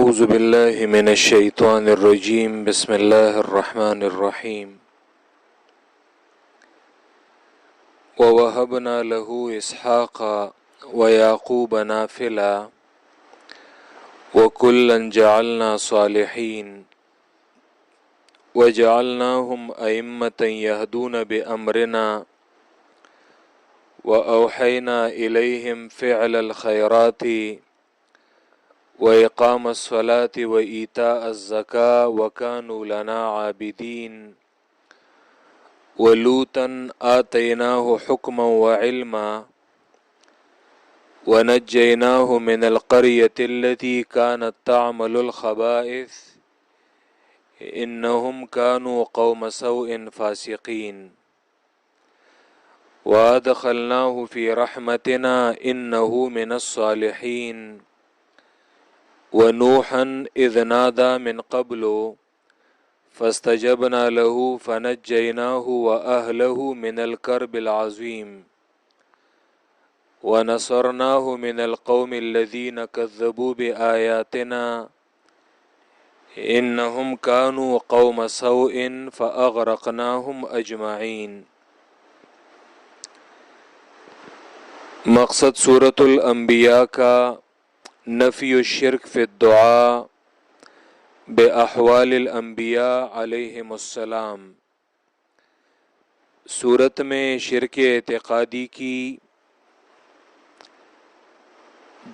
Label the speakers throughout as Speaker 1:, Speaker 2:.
Speaker 1: اعوذ باللہ من الشیطان الرجیم بسم اللہ الرحمن الرحیم وَوَهَبْنَا لَهُ إِسْحَاقَ وَيَعْقُوبَ نَافِلًا وَكُلًّا جَعَلْنَا صَالِحِينَ وَجَعَلْنَاهُمْ أَئِمَّةً يَهْدُونَ بِأَمْرِنَا وَأَوْحَيْنَا إِلَيْهِمْ فِعْلَ الْخَيْرَاتِ وإقام الصلاة وإيتاء الزكاة وكانوا لنا عابدين ولوطا آتيناه حكما وعلما ونجيناه من القرية التي كانت تعمل الخبائث إنهم كانوا قوم سوء فاسقين وأدخلناه في رحمتنا إنه من الصالحين ونوحا إذ نادى من قبل فاستجبنا له فنجيناه وأهله من الكرب العظيم ونصرناه من القوم الذين كذبوا بآياتنا إنهم كانوا قوم سوء فأغرقناهم أجمعين۔ مقصد سورة الانبیاء کا نفی الشرک فی الدعاء بأحوال الانبیاء علیہم السلام۔ سورت میں شرک اعتقادی کی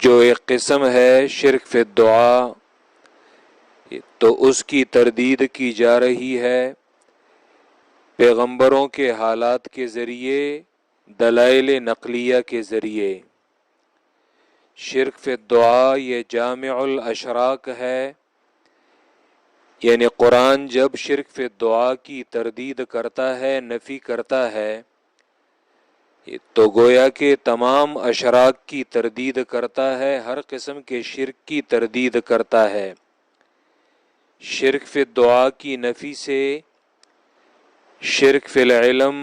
Speaker 1: جو ایک قسم ہے شرک فی الدعاء، تو اس کی تردید کی جا رہی ہے پیغمبروں کے حالات کے ذریعے، دلائل نقلیہ کے ذریعے۔ شرک فی الدعاء یہ جامع الاشراک ہے، یعنی قرآن جب شرک فی الدعاء کی تردید کرتا ہے، نفی کرتا ہے، تو گویا کہ تمام اشراک کی تردید کرتا ہے، ہر قسم کے شرک کی تردید کرتا ہے۔ شرک فی الدعاء کی نفی سے شرک فی العلم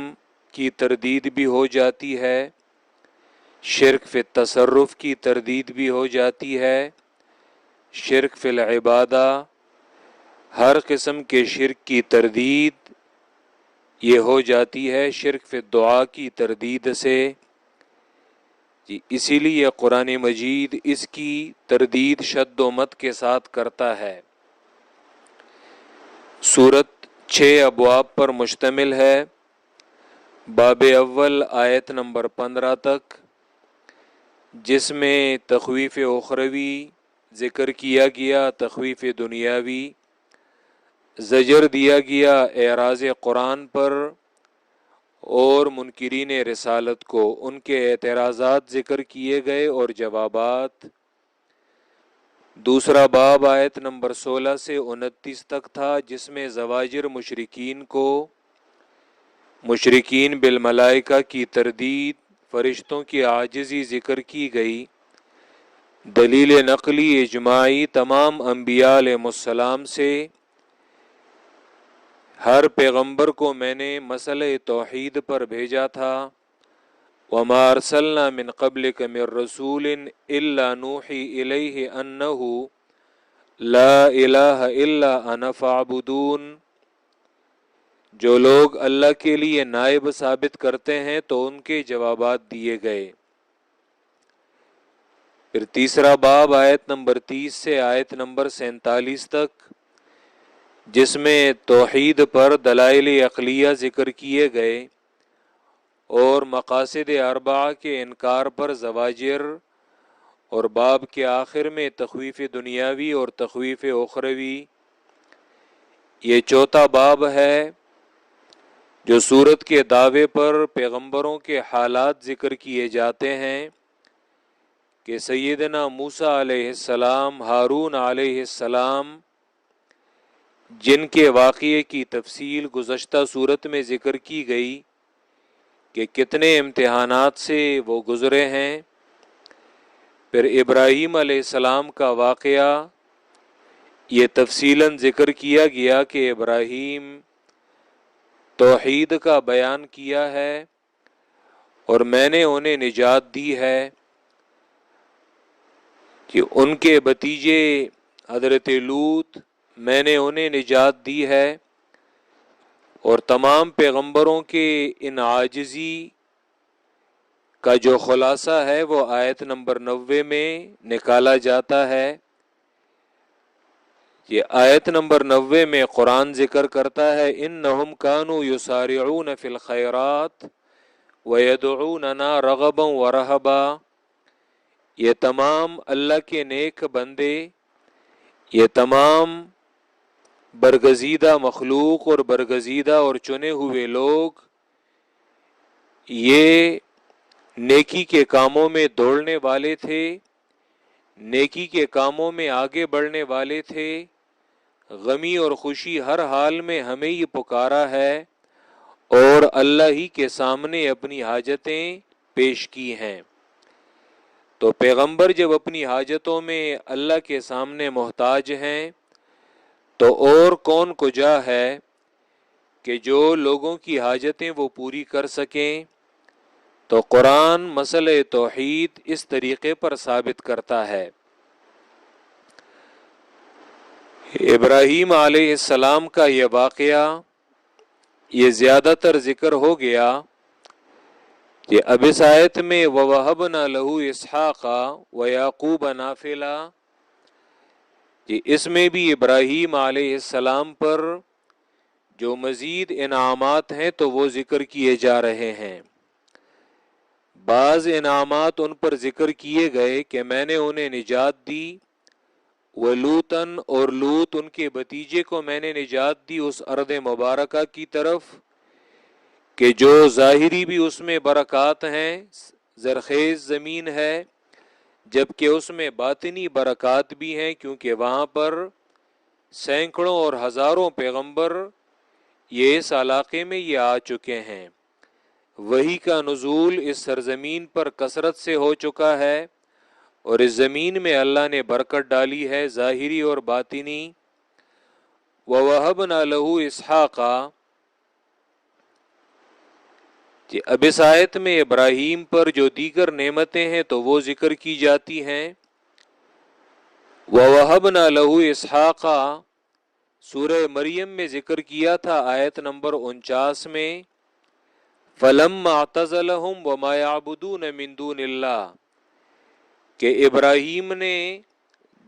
Speaker 1: کی تردید بھی ہو جاتی ہے، شرک فی التصرف کی تردید بھی ہو جاتی ہے، شرک فی العبادہ، ہر قسم کے شرک کی تردید یہ ہو جاتی ہے شرک فی الدعاء کی تردید سے۔ اسی لیے قرآن مجید اس کی تردید شد و مت کے ساتھ کرتا ہے۔ سورت 6 ابواب پر مشتمل ہے، باب اول آیت نمبر 15 تک، جس میں تخویف اخروی ذکر کیا گیا، تخویف دنیاوی، زجر دیا گیا اعراض قرآن پر اور منکرین رسالت کو، ان کے اعتراضات ذکر کیے گئے اور جوابات۔ دوسرا باب آیت نمبر 16 سے 29 تک تھا، جس میں زواجر مشرکین کو، مشرکین بالملائکہ کی تردید، فرشتوں کی عاجزی ذکر کی گئی، دلیل نقلی اجماعی تمام انبیاء علیہ السلام سے۔ ہر پیغمبر کو میں نے مسئلہ توحید پر بھیجا تھا، وَمَا أَرْسَلْنَا مِن قَبْلِكَ مِن رَّسُولٍ إِلَّا نُوحِي إِلَيْهِ أَنَّهُ لَا إِلَٰهَ إِلَّا أَنَا فَاعْبُدُونِ۔ جو لوگ اللہ کے لیے نائب ثابت کرتے ہیں تو ان کے جوابات دیے گئے۔ پھر تیسرا باب آیت نمبر 30 سے آیت نمبر 47 تک، جس میں توحید پر دلائل عقلیہ ذکر کیے گئے اور مقاصد اربعہ کے انکار پر زواجر، اور باب کے آخر میں تخویف دنیاوی اور تخویف اخروی۔ یہ چوتھا باب ہے جو سورت کے دعوے پر پیغمبروں کے حالات ذکر کیے جاتے ہیں کہ سیدنا موسیٰ علیہ السلام، ہارون علیہ السلام، جن کے واقعے کی تفصیل گزشتہ سورت میں ذکر کی گئی کہ کتنے امتحانات سے وہ گزرے ہیں۔ پھر ابراہیم علیہ السلام کا واقعہ یہ تفصیلاً ذکر کیا گیا کہ ابراہیم توحید کا بیان کیا ہے اور میں نے انہیں نجات دی ہے کہ ان کے بھتیجے حضرت لوط میں نے انہیں نجات دی ہے، اور تمام پیغمبروں کے ان عاجزی کا جو خلاصہ ہے وہ آیت نمبر 90 میں نکالا جاتا ہے۔ یہ آیت نمبر 90 میں قرآن ذکر کرتا ہے انہم کانوا یسارعون فی الخیرات ویدعوننا رغبا ورہبا۔ یہ تمام اللہ کے نیک بندے، یہ تمام برگزیدہ مخلوق اور برگزیدہ اور چنے ہوئے لوگ یہ نیکی کے کاموں میں دوڑنے والے تھے، نیکی کے کاموں میں آگے بڑھنے والے تھے، غمی اور خوشی ہر حال میں ہمیں یہ پکارا ہے اور اللہ ہی کے سامنے اپنی حاجتیں پیش کی ہیں۔ تو پیغمبر جب اپنی حاجتوں میں اللہ کے سامنے محتاج ہیں تو اور کون کجا ہے کہ جو لوگوں کی حاجتیں وہ پوری کر سکیں۔ تو قرآن مسئلہ توحید اس طریقے پر ثابت کرتا ہے۔ ابراہیم علیہ السلام کا یہ واقعہ یہ زیادہ تر ذکر ہو گیا کہ اب اس آیت میں وَوَهَبْنَا لَهُ إِسْحَاقَ وَيَعْقُوبَ نَافِلًا، کہ اس میں بھی ابراہیم علیہ السلام پر جو مزید انعامات ہیں تو وہ ذکر کیے جا رہے ہیں۔ بعض انعامات ان پر ذکر کیے گئے کہ میں نے انہیں نجات دی، ولوطن اور لوط ان کے بھتیجے کو میں نے نجات دی اس ارض مبارکہ کی طرف کہ جو ظاہری بھی اس میں برکات ہیں، زرخیز زمین ہے، جبکہ اس میں باطنی برکات بھی ہیں، کیونکہ وہاں پر سینکڑوں اور ہزاروں پیغمبر یہ اس علاقے میں یہ آ چکے ہیں۔ وحی کا نزول اس سرزمین پر کثرت سے ہو چکا ہے، اور اس زمین میں اللہ نے برکت ڈالی ہے ظاہری اور باطنی۔ وَوَهَبْنَا لَهُ إِسْحَاقَ، کہ اب اس آیت میں ابراہیم پر جو دیگر نعمتیں ہیں تو وہ ذکر کی جاتی ہیں۔ وَوَهَبْنَا لَهُ إِسْحَاقَ سورہ مریم میں ذکر کیا تھا آیت نمبر 49 میں، فَلَمَّا اعْتَزَلَهُمْ وَمَا يَعْبُدُونَ مِن دُونِ اللَّهِ، کہ ابراہیم نے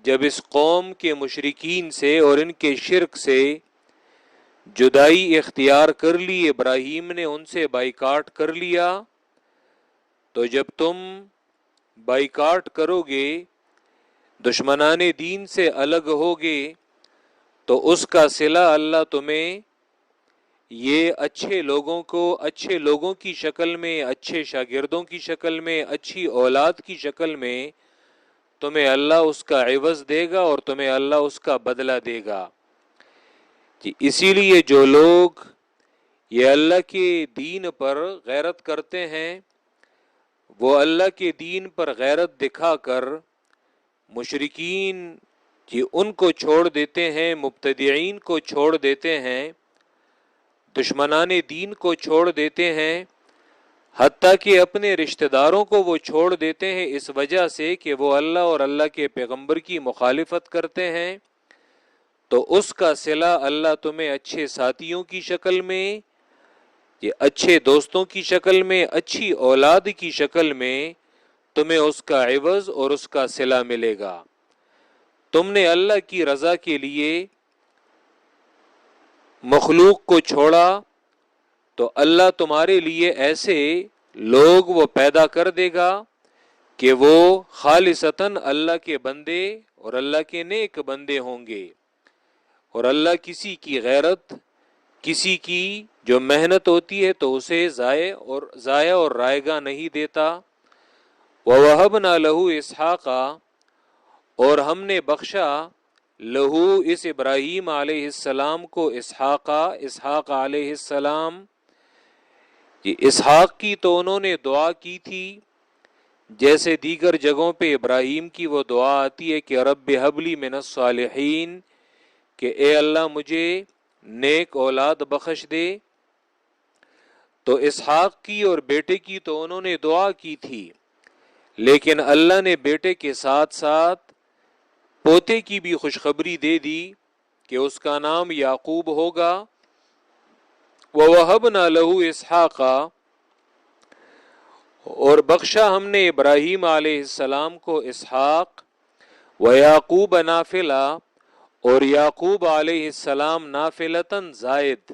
Speaker 1: جب اس قوم کے مشرکین سے اور ان کے شرک سے جدائی اختیار کر لی، ابراہیم نے ان سے بائیکاٹ کر لیا، تو جب تم بائیکاٹ کرو گے، دشمنان دین سے الگ ہوگے، تو اس کا صلہ اللہ تمہیں یہ اچھے لوگوں کی شکل میں، اچھے شاگردوں کی شکل میں، اچھی اولاد کی شکل میں تمہیں اللہ اس کا عوض دے گا اور تمہیں اللہ اس کا بدلہ دے گا۔ اسی لیے جو لوگ یہ اللہ کے دین پر غیرت کرتے ہیں، وہ اللہ کے دین پر غیرت دکھا کر مشرکین ان کو چھوڑ دیتے ہیں، مبتدعین کو چھوڑ دیتے ہیں، دشمنان دین کو چھوڑ دیتے ہیں، حتیٰ کہ اپنے رشتہ داروں کو وہ چھوڑ دیتے ہیں اس وجہ سے کہ وہ اللہ اور اللہ کے پیغمبر کی مخالفت کرتے ہیں۔ تو اس کا صلہ اللہ تمہیں اچھے ساتھیوں کی شکل میں، یہ اچھے دوستوں کی شکل میں، اچھی اولاد کی شکل میں تمہیں اس کا عوض اور اس کا صلہ ملے گا۔ تم نے اللہ کی رضا کے لیے مخلوق کو چھوڑا تو اللہ تمہارے لیے ایسے لوگ وہ پیدا کر دے گا کہ وہ خالصتاً اللہ کے بندے اور اللہ کے نیک بندے ہوں گے، اور اللہ کسی کی غیرت، کسی کی جو محنت ہوتی ہے تو اسے ضائع اور رائگاں نہیں دیتا۔ وَوَهَبْنَا لَهُ إِسْحَاقَ، اور ہم نے بخشا لہو اس ابراہیم علیہ السلام کو اسحاق علیہ السلام۔ اسحاق کی تو انہوں نے دعا کی تھی، جیسے دیگر جگہوں پہ ابراہیم کی وہ دعا آتی ہے کہ رب ہب لی من الصالحین، کہ اے اللہ مجھے نیک اولاد بخش دے۔ تو اسحاق کی اور بیٹے کی تو انہوں نے دعا کی تھی، لیکن اللہ نے بیٹے کے ساتھ ساتھ پوتے کی بھی خوشخبری دے دی کہ اس کا نام یعقوب ہوگا. وَوَهَبْنَا لَهُ إِسْحَاقَ، اور بخشا ہم نے ابراہیم علیہ السلام کو اسحاق. وَيَعْقُوبَ نَافِلًا، اور یعقوب علیہ السلام نافلتاً زائد.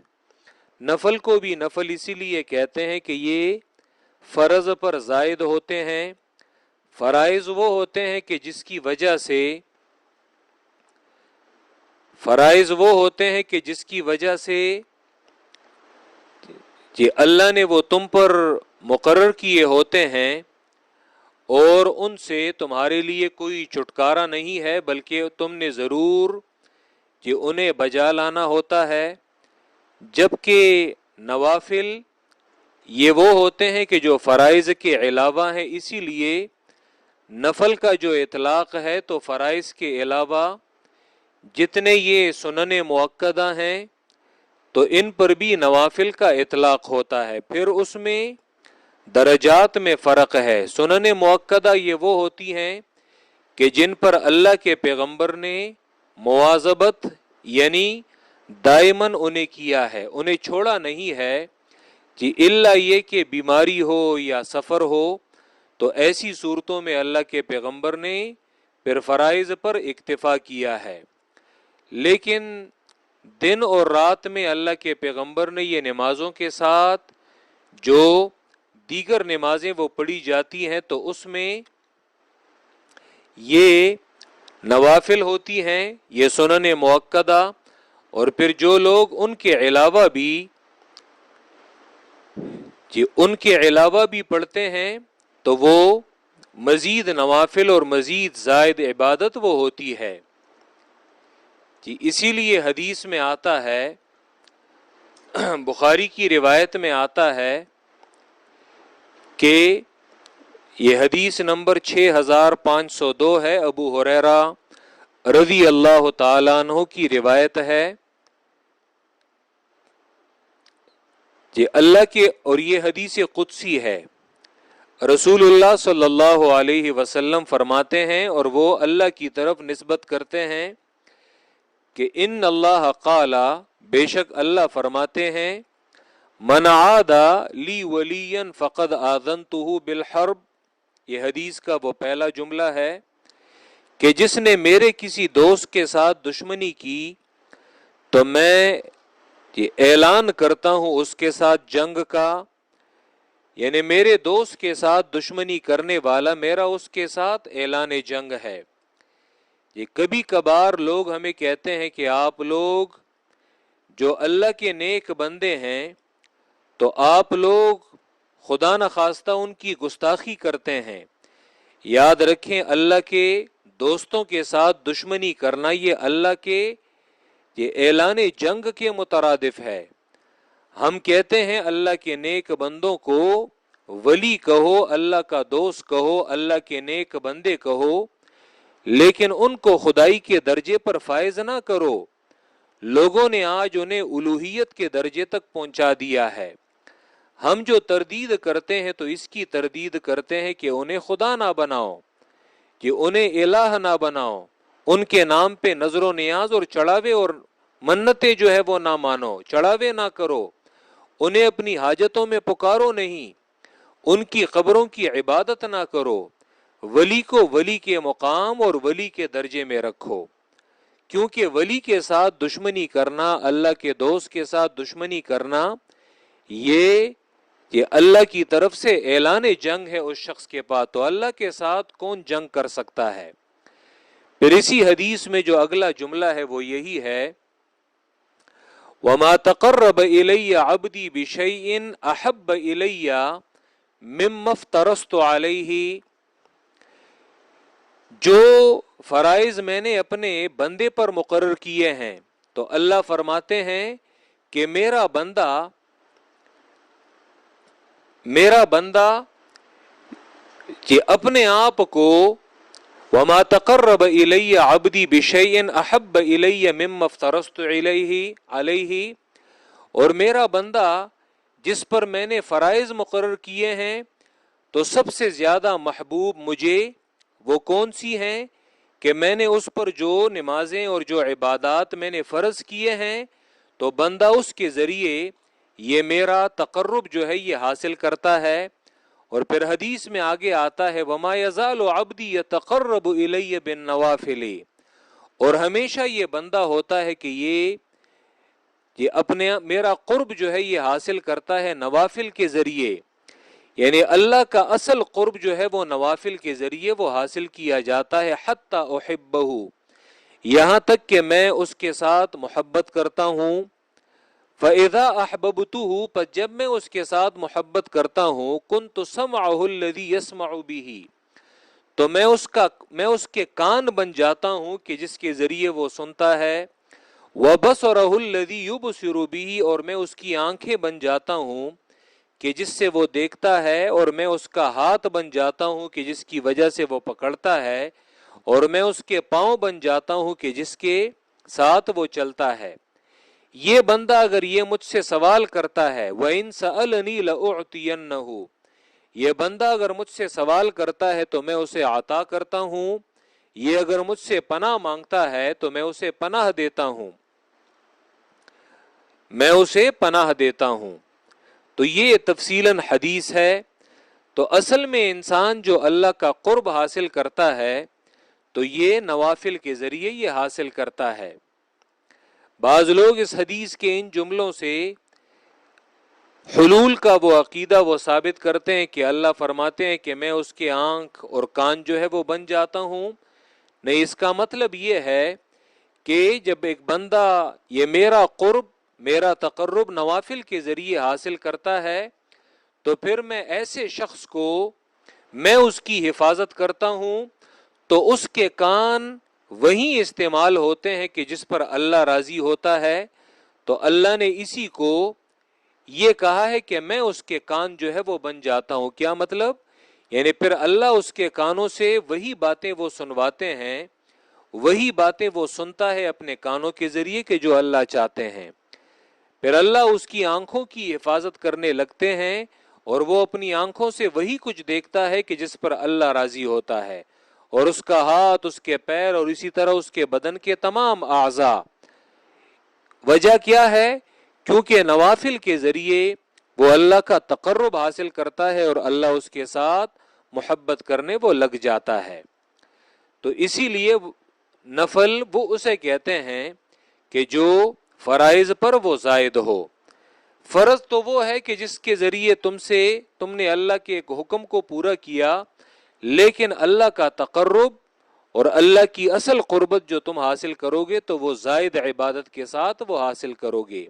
Speaker 1: نفل کو بھی نفل اسی لیے کہتے ہیں کہ یہ فرض پر زائد ہوتے ہیں. فرائض وہ ہوتے ہیں کہ جس کی وجہ سے کہ اللہ نے وہ تم پر مقرر کیے ہوتے ہیں، اور ان سے تمہارے لیے کوئی چھٹکارا نہیں ہے، بلکہ تم نے ضرور کہ انہیں بجا لانا ہوتا ہے. جبکہ نوافل یہ وہ ہوتے ہیں کہ جو فرائض کے علاوہ ہیں. اسی لیے نفل کا جو اطلاق ہے تو فرائض کے علاوہ جتنے یہ سنن مؤکدہ ہیں تو ان پر بھی نوافل کا اطلاق ہوتا ہے. پھر اس میں درجات میں فرق ہے. سنن مؤکدہ یہ وہ ہوتی ہیں کہ جن پر اللہ کے پیغمبر نے مواظبت یعنی دائماً انہیں کیا ہے، انہیں چھوڑا نہیں ہے. کہ الا یہ کہ بیماری ہو یا سفر ہو تو ایسی صورتوں میں اللہ کے پیغمبر نے پھر فرائض پر اکتفا کیا ہے. لیکن دن اور رات میں اللہ کے پیغمبر نے یہ نمازوں کے ساتھ جو دیگر نمازیں وہ پڑھی جاتی ہیں تو اس میں یہ نوافل ہوتی ہیں، یہ سنن مؤکدہ. اور پھر جو لوگ ان کے علاوہ بھی پڑھتے ہیں تو وہ مزید نوافل اور مزید زائد عبادت وہ ہوتی ہے. اسی لیے حدیث میں آتا ہے، بخاری کی روایت میں آتا ہے کہ یہ حدیث نمبر 6502 ہے، ابو ہریرہ رضی اللہ تعالیٰ عنہ کی روایت ہے کہ اللہ کے، اور یہ حدیث قدسی ہے. رسول اللہ صلی اللہ علیہ وسلم فرماتے ہیں اور وہ اللہ کی طرف نسبت کرتے ہیں کہ ان اللہ قال، بے شک اللہ فرماتے ہیں، من عاد لی ولیا فقد آذنتہ بالحرب. یہ حدیث کا وہ پہلا جملہ ہے کہ جس نے میرے کسی دوست کے ساتھ دشمنی کی تو میں یہ اعلان کرتا ہوں اس کے ساتھ جنگ کا. یعنی میرے دوست کے ساتھ دشمنی کرنے والا میرا اس کے ساتھ اعلان جنگ ہے. یہ کبھی کبھار لوگ ہمیں کہتے ہیں کہ آپ لوگ جو اللہ کے نیک بندے ہیں تو آپ لوگ خدا نخواستہ ان کی گستاخی کرتے ہیں. یاد رکھیں، اللہ کے دوستوں کے ساتھ دشمنی کرنا یہ اللہ کے یہ اعلان جنگ کے مترادف ہے. ہم کہتے ہیں اللہ کے نیک بندوں کو ولی کہو، اللہ کا دوست کہو، اللہ کے نیک بندے کہو، لیکن ان کو خدائی کے درجے پر فائز نہ کرو. لوگوں نے آج انہیں الوہیت کے درجے تک پہنچا دیا ہے. ہم جو تردید کرتے ہیں تو اس کی تردید کرتے ہیں کہ انہیں خدا نہ بناؤ، کہ انہیں الہ نہ بناؤ، ان کے نام پہ نظر و نیاز اور چڑھاوے اور منتیں جو ہے وہ نہ مانو، چڑھاوے نہ کرو، انہیں اپنی حاجتوں میں پکارو نہیں، ان کی قبروں کی عبادت نہ کرو. ولی کو ولی کے مقام اور ولی کے درجے میں رکھو، کیونکہ ولی کے ساتھ دشمنی کرنا، اللہ کے دوست کے ساتھ دشمنی کرنا، یہ اللہ کی طرف سے اعلان جنگ ہے اس شخص کے پاس. تو اللہ کے ساتھ کون جنگ کر سکتا ہے؟ پھر اسی حدیث میں جو اگلا جملہ ہے وہ یہی ہے، وَمَا تَقَرَّبَ إِلَيَّ عَبْدِي بِشَيْءٍ أَحَبَّ إِلَيَّ مِمَّا افْتَرَضْتُ عَلَيْهِ. جو فرائض میں نے اپنے بندے پر مقرر کیے ہیں تو اللہ فرماتے ہیں کہ میرا بندہ کہ اپنے آپ کو وَمَا تَقَرَّبَ إِلَيَّ عَبْدِي بِشَيْءٍ أَحَبَّ إِلَيَّ مِمَّا افْتَرَضْتُ عَلَيْهِ، اور میرا بندہ جس پر میں نے فرائض مقرر کیے ہیں تو سب سے زیادہ محبوب مجھے وہ کون سی ہیں کہ میں نے اس پر جو نمازیں اور جو عبادات میں نے فرض کیے ہیں تو بندہ اس کے ذریعے یہ میرا تقرب جو ہے یہ حاصل کرتا ہے. اور پھر حدیث میں آگے آتا ہے وما یزال عبدی یتقرب الی بالنوافل، اور ہمیشہ یہ بندہ ہوتا ہے کہ یہ اپنے میرا قرب جو ہے یہ حاصل کرتا ہے نوافل کے ذریعے. یعنی اللہ کا اصل قرب جو ہے وہ نوافل کے ذریعے وہ حاصل کیا جاتا ہے. حتی احبہ، یہاں تک کہ میں اس کے ساتھ محبت کرتا ہوں. فَإِذَا أَحْبَبْتُهُ، پس جب میں اس کے ساتھ محبت کرتا ہوں كُنْتُ سَمْعَهُ الَّذِي يَسْمَعُ بِهِ، تو میں اس کے کان بن جاتا ہوں کہ جس کے ذریعے وہ سنتا ہے. وَبَصَرَهُ الَّذِي يُبْصِرُ بِهِ، اور میں اس کی آنکھیں بن جاتا ہوں کہ جس سے وہ دیکھتا ہے. اور میں اس کا ہاتھ بن جاتا ہوں کہ جس کی وجہ سے وہ پکڑتا ہے. اور میں اس کے پاؤں بن جاتا ہوں کہ جس کے ساتھ وہ چلتا ہے. یہ بندہ اگر یہ مجھ سے سوال کرتا ہے وَإِن سَأَلَنِي لَأُعْطِيَنَّهُ، یہ بندہ اگر مجھ سے سوال کرتا ہے تو میں اسے عطا کرتا ہوں. یہ اگر مجھ سے پناہ مانگتا ہے تو میں اسے پناہ دیتا ہوں، میں اسے پناہ دیتا ہوں. تو یہ تفصیلاً حدیث ہے. تو اصل میں انسان جو اللہ کا قرب حاصل کرتا ہے تو یہ نوافل کے ذریعے یہ حاصل کرتا ہے. بعض لوگ اس حدیث کے ان جملوں سے حلول کا وہ عقیدہ وہ ثابت کرتے ہیں کہ اللہ فرماتے ہیں کہ میں اس کے آنکھ اور کان جو ہے وہ بن جاتا ہوں. نہیں، اس کا مطلب یہ ہے کہ جب ایک بندہ یہ میرا قرب میرا تقرب نوافل کے ذریعے حاصل کرتا ہے تو پھر میں ایسے شخص کو میں اس کی حفاظت کرتا ہوں تو اس کے کان وہی استعمال ہوتے ہیں کہ جس پر اللہ راضی ہوتا ہے. تو اللہ نے اسی کو یہ کہا ہے کہ میں اس کے کان جو ہے وہ بن جاتا ہوں. کیا مطلب؟ یعنی پھر اللہ اس کے کانوں سے وہی باتیں وہ سنواتے ہیں، وہی باتیں وہ سنتا ہے اپنے کانوں کے ذریعے کہ جو اللہ چاہتے ہیں. پھر اللہ اس کی آنکھوں کی حفاظت کرنے لگتے ہیں اور وہ اپنی آنکھوں سے وہی کچھ دیکھتا ہے کہ جس پر اللہ راضی ہوتا ہے. اور اس کا ہاتھ، اس کے پیر اور اسی طرح اس کے بدن کے تمام اعضاء. وجہ کیا ہے؟ کیونکہ نوافل کے ذریعے وہ اللہ کا تقرب حاصل کرتا ہے اور اللہ اس کے ساتھ محبت کرنے وہ لگ جاتا ہے. تو اسی لیے نفل وہ اسے کہتے ہیں کہ جو فرائض پر وہ زائد ہو. فرض تو وہ ہے کہ جس کے ذریعے تم نے اللہ کے ایک حکم کو پورا کیا، لیکن اللہ کا تقرب اور اللہ کی اصل قربت جو تم حاصل کرو گے تو وہ زائد عبادت کے ساتھ وہ حاصل کرو گے.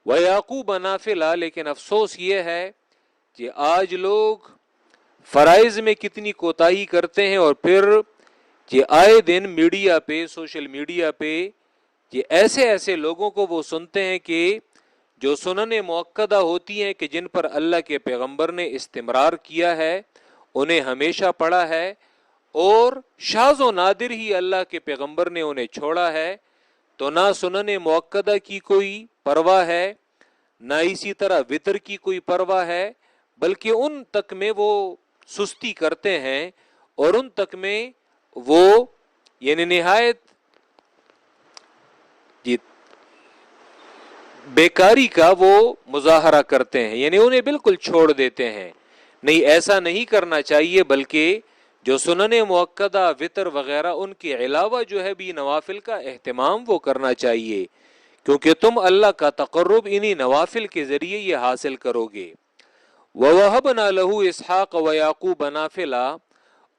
Speaker 1: وَيَعْقُوبَ نَافِلَةً، لیکن افسوس یہ ہے کہ آج لوگ فرائض میں کتنی کوتاہی کرتے ہیں اور پھر یہ آئے دن میڈیا پہ، سوشل میڈیا پہ یہ ایسے لوگوں کو وہ سنتے ہیں کہ جو سنن مؤکدہ ہوتی ہیں کہ جن پر اللہ کے پیغمبر نے استمرار کیا ہے انہیں ہمیشہ پڑھا ہے، اور شاذ و نادر ہی اللہ کے پیغمبر نے انہیں چھوڑا ہے. تو نہ سنن مؤکدہ کی کوئی پرواہ ہے، نہ اسی طرح وتر کی کوئی پرواہ ہے، بلکہ ان تک میں وہ سستی کرتے ہیں اور ان تک میں وہ یعنی نہایت بیکاری کا وہ مظاہرہ کرتے ہیں، یعنی انہیں بالکل چھوڑ دیتے ہیں. نہیں، ایسا نہیں کرنا چاہیے، بلکہ جو سنن مؤکدہ وتر وغیرہ ان کے علاوہ جو ہے بھی نوافل کا اہتمام وہ کرنا چاہیے، کیونکہ تم اللہ کا تقرب انہی نوافل کے ذریعے یہ حاصل کرو گے. وَوَهَبْنَا لَهُ إِسْحَاقَ وَيَعْقُوبَ نَافِلَةً،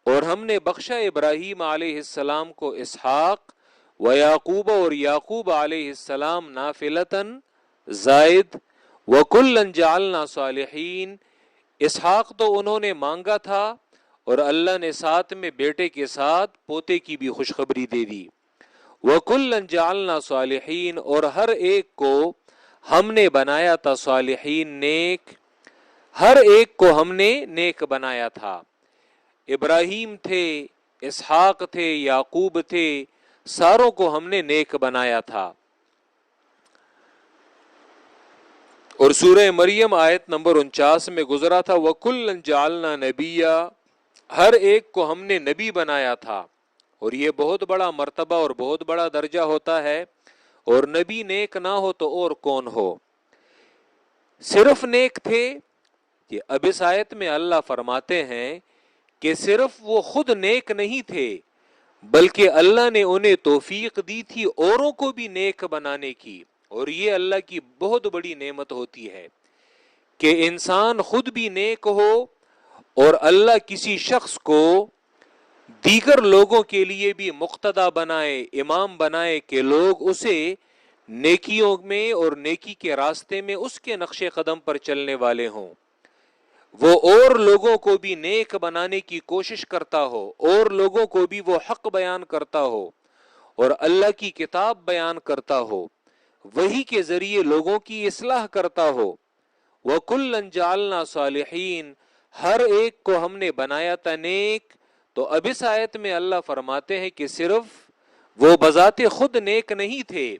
Speaker 1: اور ہم نے بخشا ابراہیم علیہ السلام کو اسحاق، ویعقوب اور یعقوب علیہ السلام نافلتاً زائد، وَكُلًّا جَعَلْنَا صَالِحِينَ، اسحاق تو انہوں نے مانگا تھا اور اللہ نے ساتھ میں بیٹے کے ساتھ پوتے کی بھی خوشخبری دے دی. وَكُلًّا جَعَلْنَا صَالِحِينَ، اور ہر ایک کو ہم نے بنایا تھا صالحین، نیک، ہر ایک کو ہم نے نیک بنایا تھا. ابراہیم تھے، اسحاق تھے، یعقوب تھے، ساروں کو ہم نے نیک بنایا تھا. اور سورہ مریم آیت نمبر 49 میں گزرا تھا وَكُلًّا جَعَلْنَا نَبِيًّا، ہر ایک کو ہم نے نبی بنایا تھا. اور یہ بہت بڑا مرتبہ اور بہت بڑا درجہ ہوتا ہے، اور نبی نیک نہ ہو تو اور کون ہو؟ صرف نیک تھے؟ کہ اب اس آیت میں اللہ فرماتے ہیں کہ صرف وہ خود نیک نہیں تھے، بلکہ اللہ نے انہیں توفیق دی تھی اوروں کو بھی نیک بنانے کی. اور یہ اللہ کی بہت بڑی نعمت ہوتی ہے کہ انسان خود بھی نیک ہو اور اللہ کسی شخص کو دیگر لوگوں کے لیے بھی مقتدا بنائے، امام بنائے، کہ لوگ اسے نیکیوں میں اور نیکی کے راستے میں اس کے نقش قدم پر چلنے والے ہوں. وہ اور لوگوں کو بھی نیک بنانے کی کوشش کرتا ہو، اور لوگوں کو بھی وہ حق بیان کرتا ہو اور اللہ کی کتاب بیان کرتا ہو، وہی کے ذریعے لوگوں کی اصلاح کرتا ہو. وَكُلًّا جَعَلْنَا صَالِحِينَ، ہر ایک کو ہم نے بنایا تھا نیک. تو اب اس آیت میں اللہ فرماتے ہیں کہ صرف وہ بذات خود نیک نہیں تھے،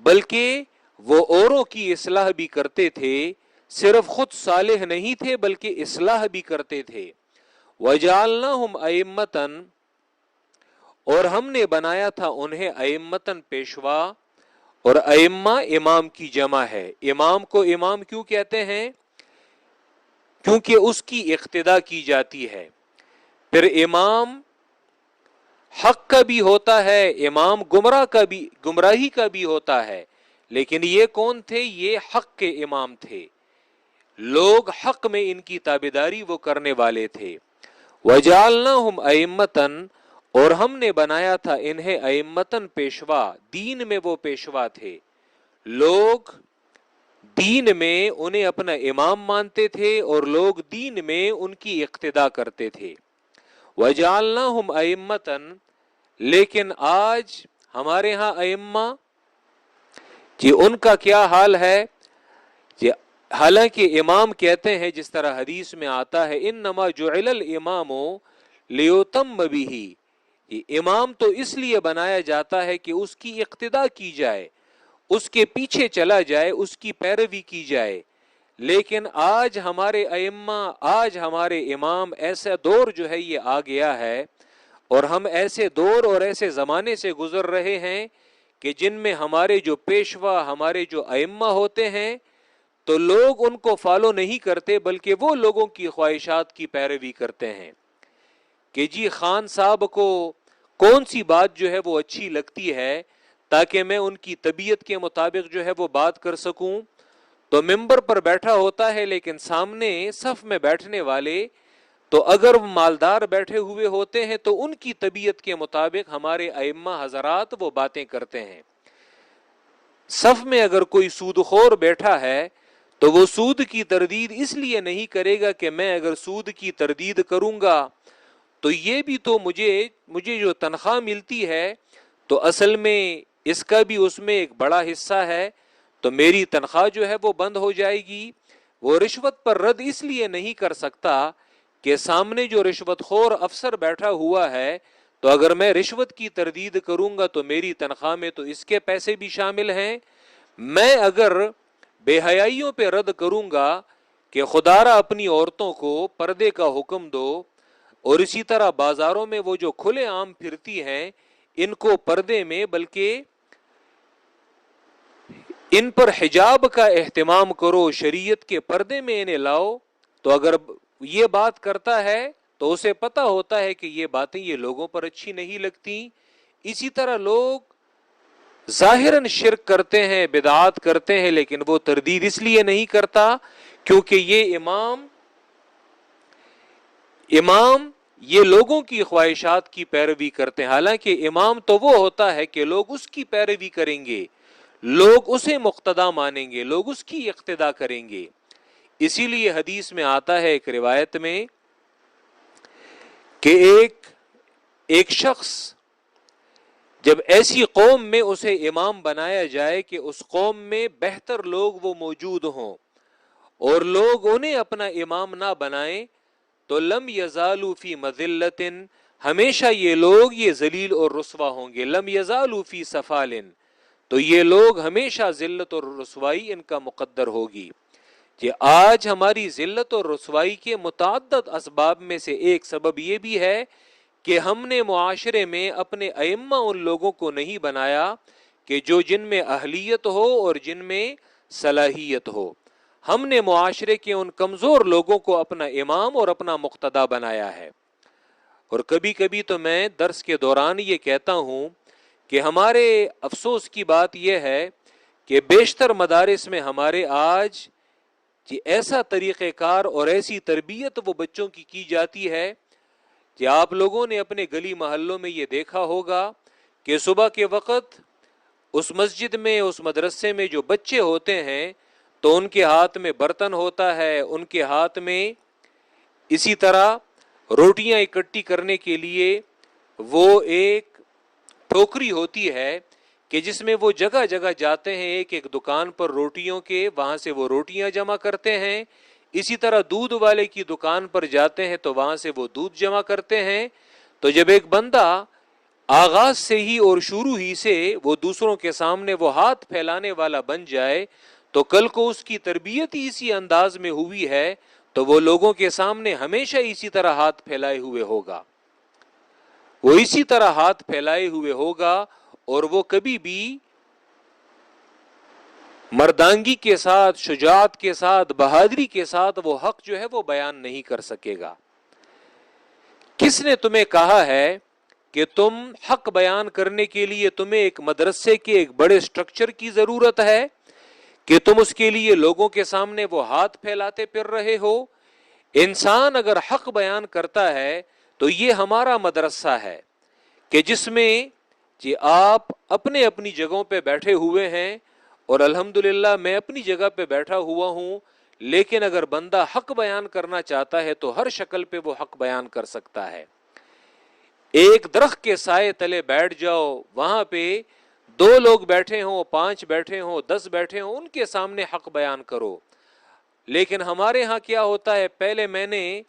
Speaker 1: بلکہ وہ اوروں کی اصلاح بھی کرتے تھے. صرف خود صالح نہیں تھے بلکہ اصلاح بھی کرتے تھے. وَجَعَلْنَاهُمْ أَئِمَّةً، اور ہم نے بنایا تھا انہیں ائمتاً پیشوا. اور ائمہ امام کی جمع ہے. امام کو امام کیوں کہتے ہیں؟ کیونکہ اس کی اقتدا کی جاتی ہے. پھر امام حق کا بھی ہوتا ہے، امام گمراہی کا بھی ہوتا ہے. لیکن یہ کون تھے؟ یہ حق کے امام تھے. لوگ حق میں ان کی تابعداری وہ کرنے والے تھے. وَجَعَلْنَاهُمْ أَئِمَّةً، اور ہم نے بنایا تھا انہیں ائمتاً پیشوا. دین میں وہ پیشوا تھے. لوگ دین میں انہیں اپنا امام مانتے تھے اور لوگ دین میں ان کی اقتدا کرتے تھے. وَجَعَلْنَاهُمْ أَئِمَّةً، لیکن آج ہمارے ہاں ائمہ کہ ان کا کیا حال ہے؟ کہ حالانکہ امام کہتے ہیں جس طرح حدیث میں آتا ہے انما جعل الامام لیتم بہ، یہ امام تو اس لیے بنایا جاتا ہے کہ اس کی اقتدا کی جائے، اس کے پیچھے چلا جائے، اس کی پیروی کی جائے. لیکن آج ہمارے ائمہ، آج ہمارے امام، ایسا دور جو ہے یہ آ گیا ہے، اور ہم ایسے دور اور ایسے زمانے سے گزر رہے ہیں کہ جن میں ہمارے جو پیشوا، ہمارے جو ائمہ ہوتے ہیں، تو لوگ ان کو فالو نہیں کرتے بلکہ وہ لوگوں کی خواہشات کی پیروی کرتے ہیں کہ جی خان صاحب کو کون سی بات جو ہے وہ اچھی لگتی ہے تاکہ میں ان کی طبیعت کے مطابق جو ہے وہ بات کر سکوں. تو ممبر پر بیٹھا ہوتا ہے لیکن سامنے صف میں بیٹھنے والے تو اگر مالدار بیٹھے ہوئے ہوتے ہیں تو ان کی طبیعت کے مطابق ہمارے ائمہ حضرات وہ باتیں کرتے ہیں. صف میں اگر کوئی سود خور بیٹھا ہے تو وہ سود کی تردید اس لیے نہیں کرے گا کہ میں اگر سود کی تردید کروں گا تو یہ بھی تو مجھے جو تنخواہ ملتی ہے تو اصل میں اس کا بھی اس میں ایک بڑا حصہ ہے، تو میری تنخواہ جو ہے وہ بند ہو جائے گی. وہ رشوت پر رد اس لیے نہیں کر سکتا کہ سامنے جو رشوت خور افسر بیٹھا ہوا ہے تو اگر میں رشوت کی تردید کروں گا تو میری تنخواہ میں تو اس کے پیسے بھی شامل ہیں. میں اگر بے حیائیوں پہ رد کروں گا کہ خدارا اپنی عورتوں کو پردے کا حکم دو، اور اسی طرح بازاروں میں وہ جو کھلے عام پھرتی ہیں ان کو پردے میں بلکہ ان پر حجاب کا اہتمام کرو، شریعت کے پردے میں انہیں لاؤ، تو اگر یہ بات کرتا ہے تو اسے پتا ہوتا ہے کہ یہ باتیں یہ لوگوں پر اچھی نہیں لگتی. اسی طرح لوگ ظاہراً شرک کرتے ہیں، بدعات کرتے ہیں، لیکن وہ تردید اس لیے نہیں کرتا کیونکہ یہ امام یہ لوگوں کی خواہشات کی پیروی کرتے ہیں. حالانکہ امام تو وہ ہوتا ہے کہ لوگ اس کی پیروی کریں گے، لوگ اسے مقتدا مانیں گے، لوگ اس کی اقتدا کریں گے. اسی لیے حدیث میں آتا ہے ایک روایت میں کہ ایک شخص جب ایسی قوم میں اسے امام بنایا جائے کہ اس قوم میں بہتر لوگ وہ موجود ہوں اور لوگ انہیں اپنا امام نہ بنائیں تو لم یزالوا فی مذلۃ، ہمیشہ یہ لوگ یہ ذلیل اور رسوا ہوں گے. لم یزالوا فی سفال، تو یہ لوگ ہمیشہ ذلت اور رسوائی ان کا مقدر ہوگی. کہ آج ہماری ذلت اور رسوائی کے متعدد اسباب میں سے ایک سبب یہ بھی ہے کہ ہم نے معاشرے میں اپنے ائمہ ان لوگوں کو نہیں بنایا کہ جو جن میں اہلیت ہو اور جن میں صلاحیت ہو. ہم نے معاشرے کے ان کمزور لوگوں کو اپنا امام اور اپنا مقتدا بنایا ہے. اور کبھی کبھی تو میں درس کے دوران یہ کہتا ہوں کہ ہمارے افسوس کی بات یہ ہے کہ بیشتر مدارس میں ہمارے آج ایسا طریقہ کار اور ایسی تربیت وہ بچوں کی جاتی ہے کہ آپ لوگوں نے اپنے گلی محلوں میں یہ دیکھا ہوگا کہ صبح کے وقت اس مسجد میں اس مدرسے میں جو بچے ہوتے ہیں تو ان کے ہاتھ میں برتن ہوتا ہے, ان کے ہاتھ میں اسی طرح روٹیاں اکٹھی کرنے کے لیے وہ ایک ٹوکری ہوتی ہے کہ جس میں وہ جگہ جگہ جاتے ہیں, ایک ایک دکان پر روٹیوں کے, وہاں سے وہ روٹیاں جمع کرتے ہیں. اسی طرح دودھ والے کی دکان پر جاتے ہیں تو وہاں سے وہ دودھ جمع کرتے ہیں. تو جب ایک بندہ آغاز سے ہی اور شروع ہی سے وہ دوسروں کے سامنے وہ ہاتھ پھیلانے والا بن جائے تو کل کو اس کی تربیت ہی اسی انداز میں ہوئی ہے تو وہ لوگوں کے سامنے ہمیشہ اسی طرح ہاتھ پھیلائے ہوئے ہوگا, وہ اسی طرح ہاتھ پھیلائے ہوئے ہوگا اور وہ کبھی بھی مردانگی کے ساتھ, شجاعت کے ساتھ, بہادری کے ساتھ وہ حق جو ہے وہ بیان نہیں کر سکے گا. کس نے تمہیں کہا ہے کہ تم حق بیان کرنے کے لیے تمہیں ایک مدرسے کے ایک بڑے سٹرکچر کی ضرورت ہے کہ تم اس کے لیے لوگوں کے سامنے وہ ہاتھ پھیلاتے پھر رہے ہو؟ انسان اگر حق بیان کرتا ہے تو یہ ہمارا مدرسہ ہے کہ جس میں آپ اپنے اپنی جگہوں پہ بیٹھے ہوئے ہیں اور الحمدللہ میں اپنی جگہ پہ بیٹھا ہوا ہوں, لیکن اگر بندہ حق بیان کرنا چاہتا ہے تو ہر شکل پہ وہ حق بیان کر سکتا ہے. ایک درخت کے سائے تلے بیٹھ جاؤ, وہاں پہ 2 لوگ بیٹھے ہوں, 5 بیٹھے ہوں, 10 بیٹھے ہوں, ان کے سامنے حق بیان کرو. لیکن ہمارے ہاں کیا ہوتا ہے, پہلے میں نے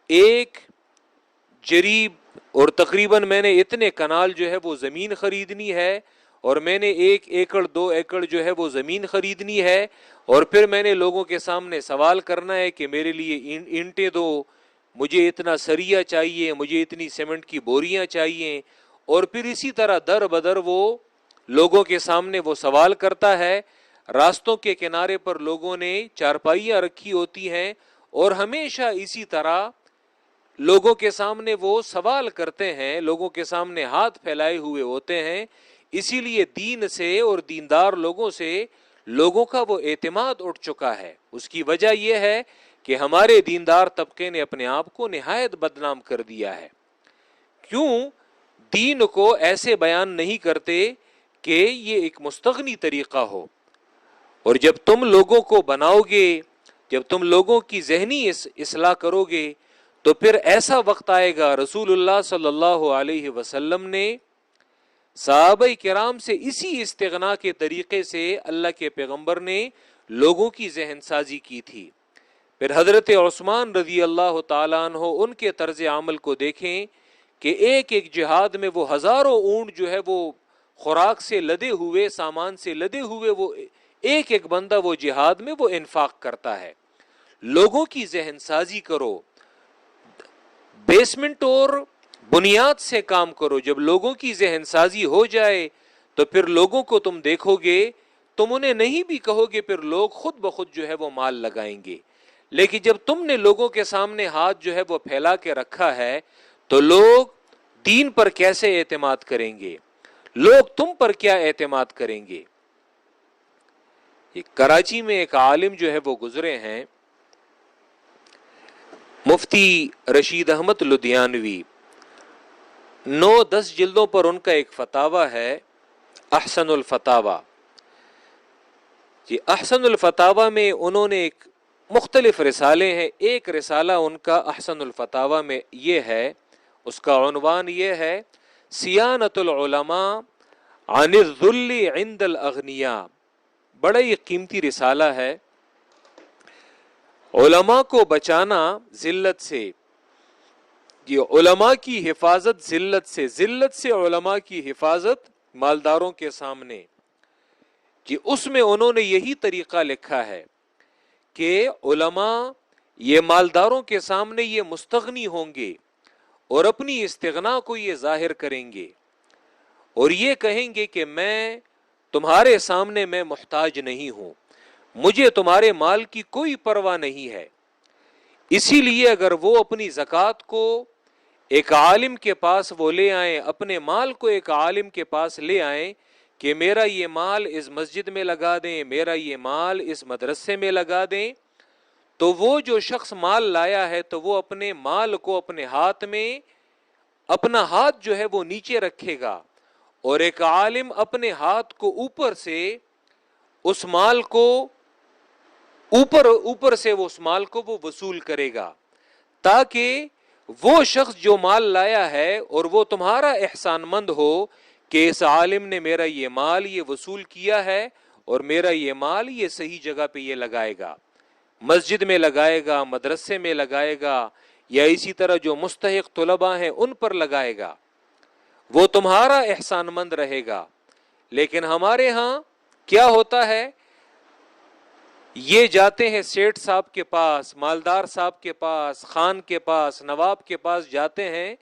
Speaker 1: ایک جریب اور تقریباً میں نے اتنے کنال جو ہے وہ زمین خریدنی ہے اور میں نے 1 ایکڑ 2 ایکڑ جو ہے وہ زمین خریدنی ہے اور پھر میں نے لوگوں کے سامنے سوال کرنا ہے کہ میرے لیے اینٹیں دو, مجھے اتنا سریا چاہیے, مجھے اتنی سیمنٹ کی بوریاں چاہیے. اور پھر اسی طرح در بدر وہ لوگوں کے سامنے وہ سوال کرتا ہے. راستوں کے کنارے پر لوگوں نے چارپائیاں رکھی ہوتی ہیں اور ہمیشہ اسی طرح لوگوں کے سامنے وہ سوال کرتے ہیں, لوگوں کے سامنے ہاتھ پھیلائے ہوئے ہوتے ہیں. اسی لیے دین سے اور دیندار لوگوں سے لوگوں کا وہ اعتماد اٹھ چکا ہے. اس کی وجہ یہ ہے کہ ہمارے دیندار طبقے نے اپنے آپ کو نہایت بدنام کر دیا ہے. کیوں؟ دین کو ایسے بیان نہیں کرتے کہ یہ ایک مستغنی طریقہ ہو. اور جب تم لوگوں کو بناؤ گے, جب تم لوگوں کی ذہنی اصلاح کرو گے تو پھر ایسا وقت آئے گا. رسول اللہ صلی اللہ علیہ وسلم نے صحابہ کرام سے اسی استغنا کے طریقے سے اللہ کے پیغمبر نے لوگوں کی ذہن سازی کی تھی. پھر حضرت عثمان رضی اللہ تعالیٰ عنہ, ان کے طرز عمل کو دیکھیں کہ ایک ایک جہاد میں وہ ہزاروں اونٹ جو ہے وہ خوراک سے لدے ہوئے, سامان سے لدے ہوئے, وہ ایک ایک بندہ وہ جہاد میں وہ انفاق کرتا ہے. لوگوں کی ذہن سازی کرو, بیسمنٹ اور بنیاد سے کام کرو. جب لوگوں کی ذہن سازی ہو جائے تو پھر لوگوں کو تم دیکھو گے, تم انہیں نہیں بھی کہو گے, پھر لوگ خود بخود جو ہے وہ مال لگائیں گے. لیکن جب تم نے لوگوں کے سامنے ہاتھ جو ہے وہ پھیلا کے رکھا ہے تو لوگ دین پر کیسے اعتماد کریں گے, لوگ تم پر کیا اعتماد کریں گے. کراچی میں ایک عالم جو ہے وہ گزرے ہیں, مفتی رشید احمد لدھیانوی. 9-10 جلدوں پر ان کا ایک فتاوی ہے, احسن الفتاوی. احسن الفتاوی میں انہوں نے ایک مختلف رسالے ہیں. ایک رسالہ ان کا احسن الفتاوی میں یہ ہے, اس کا عنوان یہ ہے سیانت العلماء عن الذل عند الاغنیاء. بڑا ہی قیمتی رسالہ ہے. علماء کو بچانا ذلت سے, یہ علماء کی حفاظت ذلت سے, ذلت سے علماء کی حفاظت مالداروں کے سامنے. اس میں انہوں نے یہی طریقہ لکھا ہے کہ علماء یہ مالداروں کے سامنے یہ مستغنی ہوں گے اور اپنی استغنا کو یہ ظاہر کریں گے اور یہ کہیں گے کہ میں تمہارے سامنے میں محتاج نہیں ہوں، مجھے تمہارے مال کی کوئی پرواہ نہیں ہے۔ اسی لیے اگر وہ اپنی زکوٰۃ کو ایک عالم کے پاس وہ لے آئیں، اپنے مال کو ایک عالم کے پاس لے آئیں کہ میرا یہ مال اس مسجد میں لگا دیں، میرا یہ مال اس مدرسے میں لگا دیں، تو وہ جو شخص مال لایا ہے تو وہ اپنے مال کو اپنے ہاتھ میں، اپنا ہاتھ جو ہے وہ نیچے رکھے گا، اور ایک عالم اپنے ہاتھ کو اوپر سے اس مال کو اوپر سے اس مال کو وہ وصول کرے گا، تاکہ وہ شخص جو مال لایا ہے اور وہ تمہارا احسان مند ہو کہ اس عالم نے میرا یہ مال یہ وصول کیا ہے اور میرا یہ مال یہ صحیح جگہ پہ یہ لگائے گا، مسجد میں لگائے گا، مدرسے میں لگائے گا، یا اسی طرح جو مستحق طلباء ہیں ان پر لگائے گا، وہ تمہارا احسان مند رہے گا۔ لیکن ہمارے ہاں کیا ہوتا ہے، یہ جاتے ہیں سیٹھ صاحب کے پاس، مالدار صاحب کے پاس، خان کے پاس، نواب کے پاس جاتے ہیں،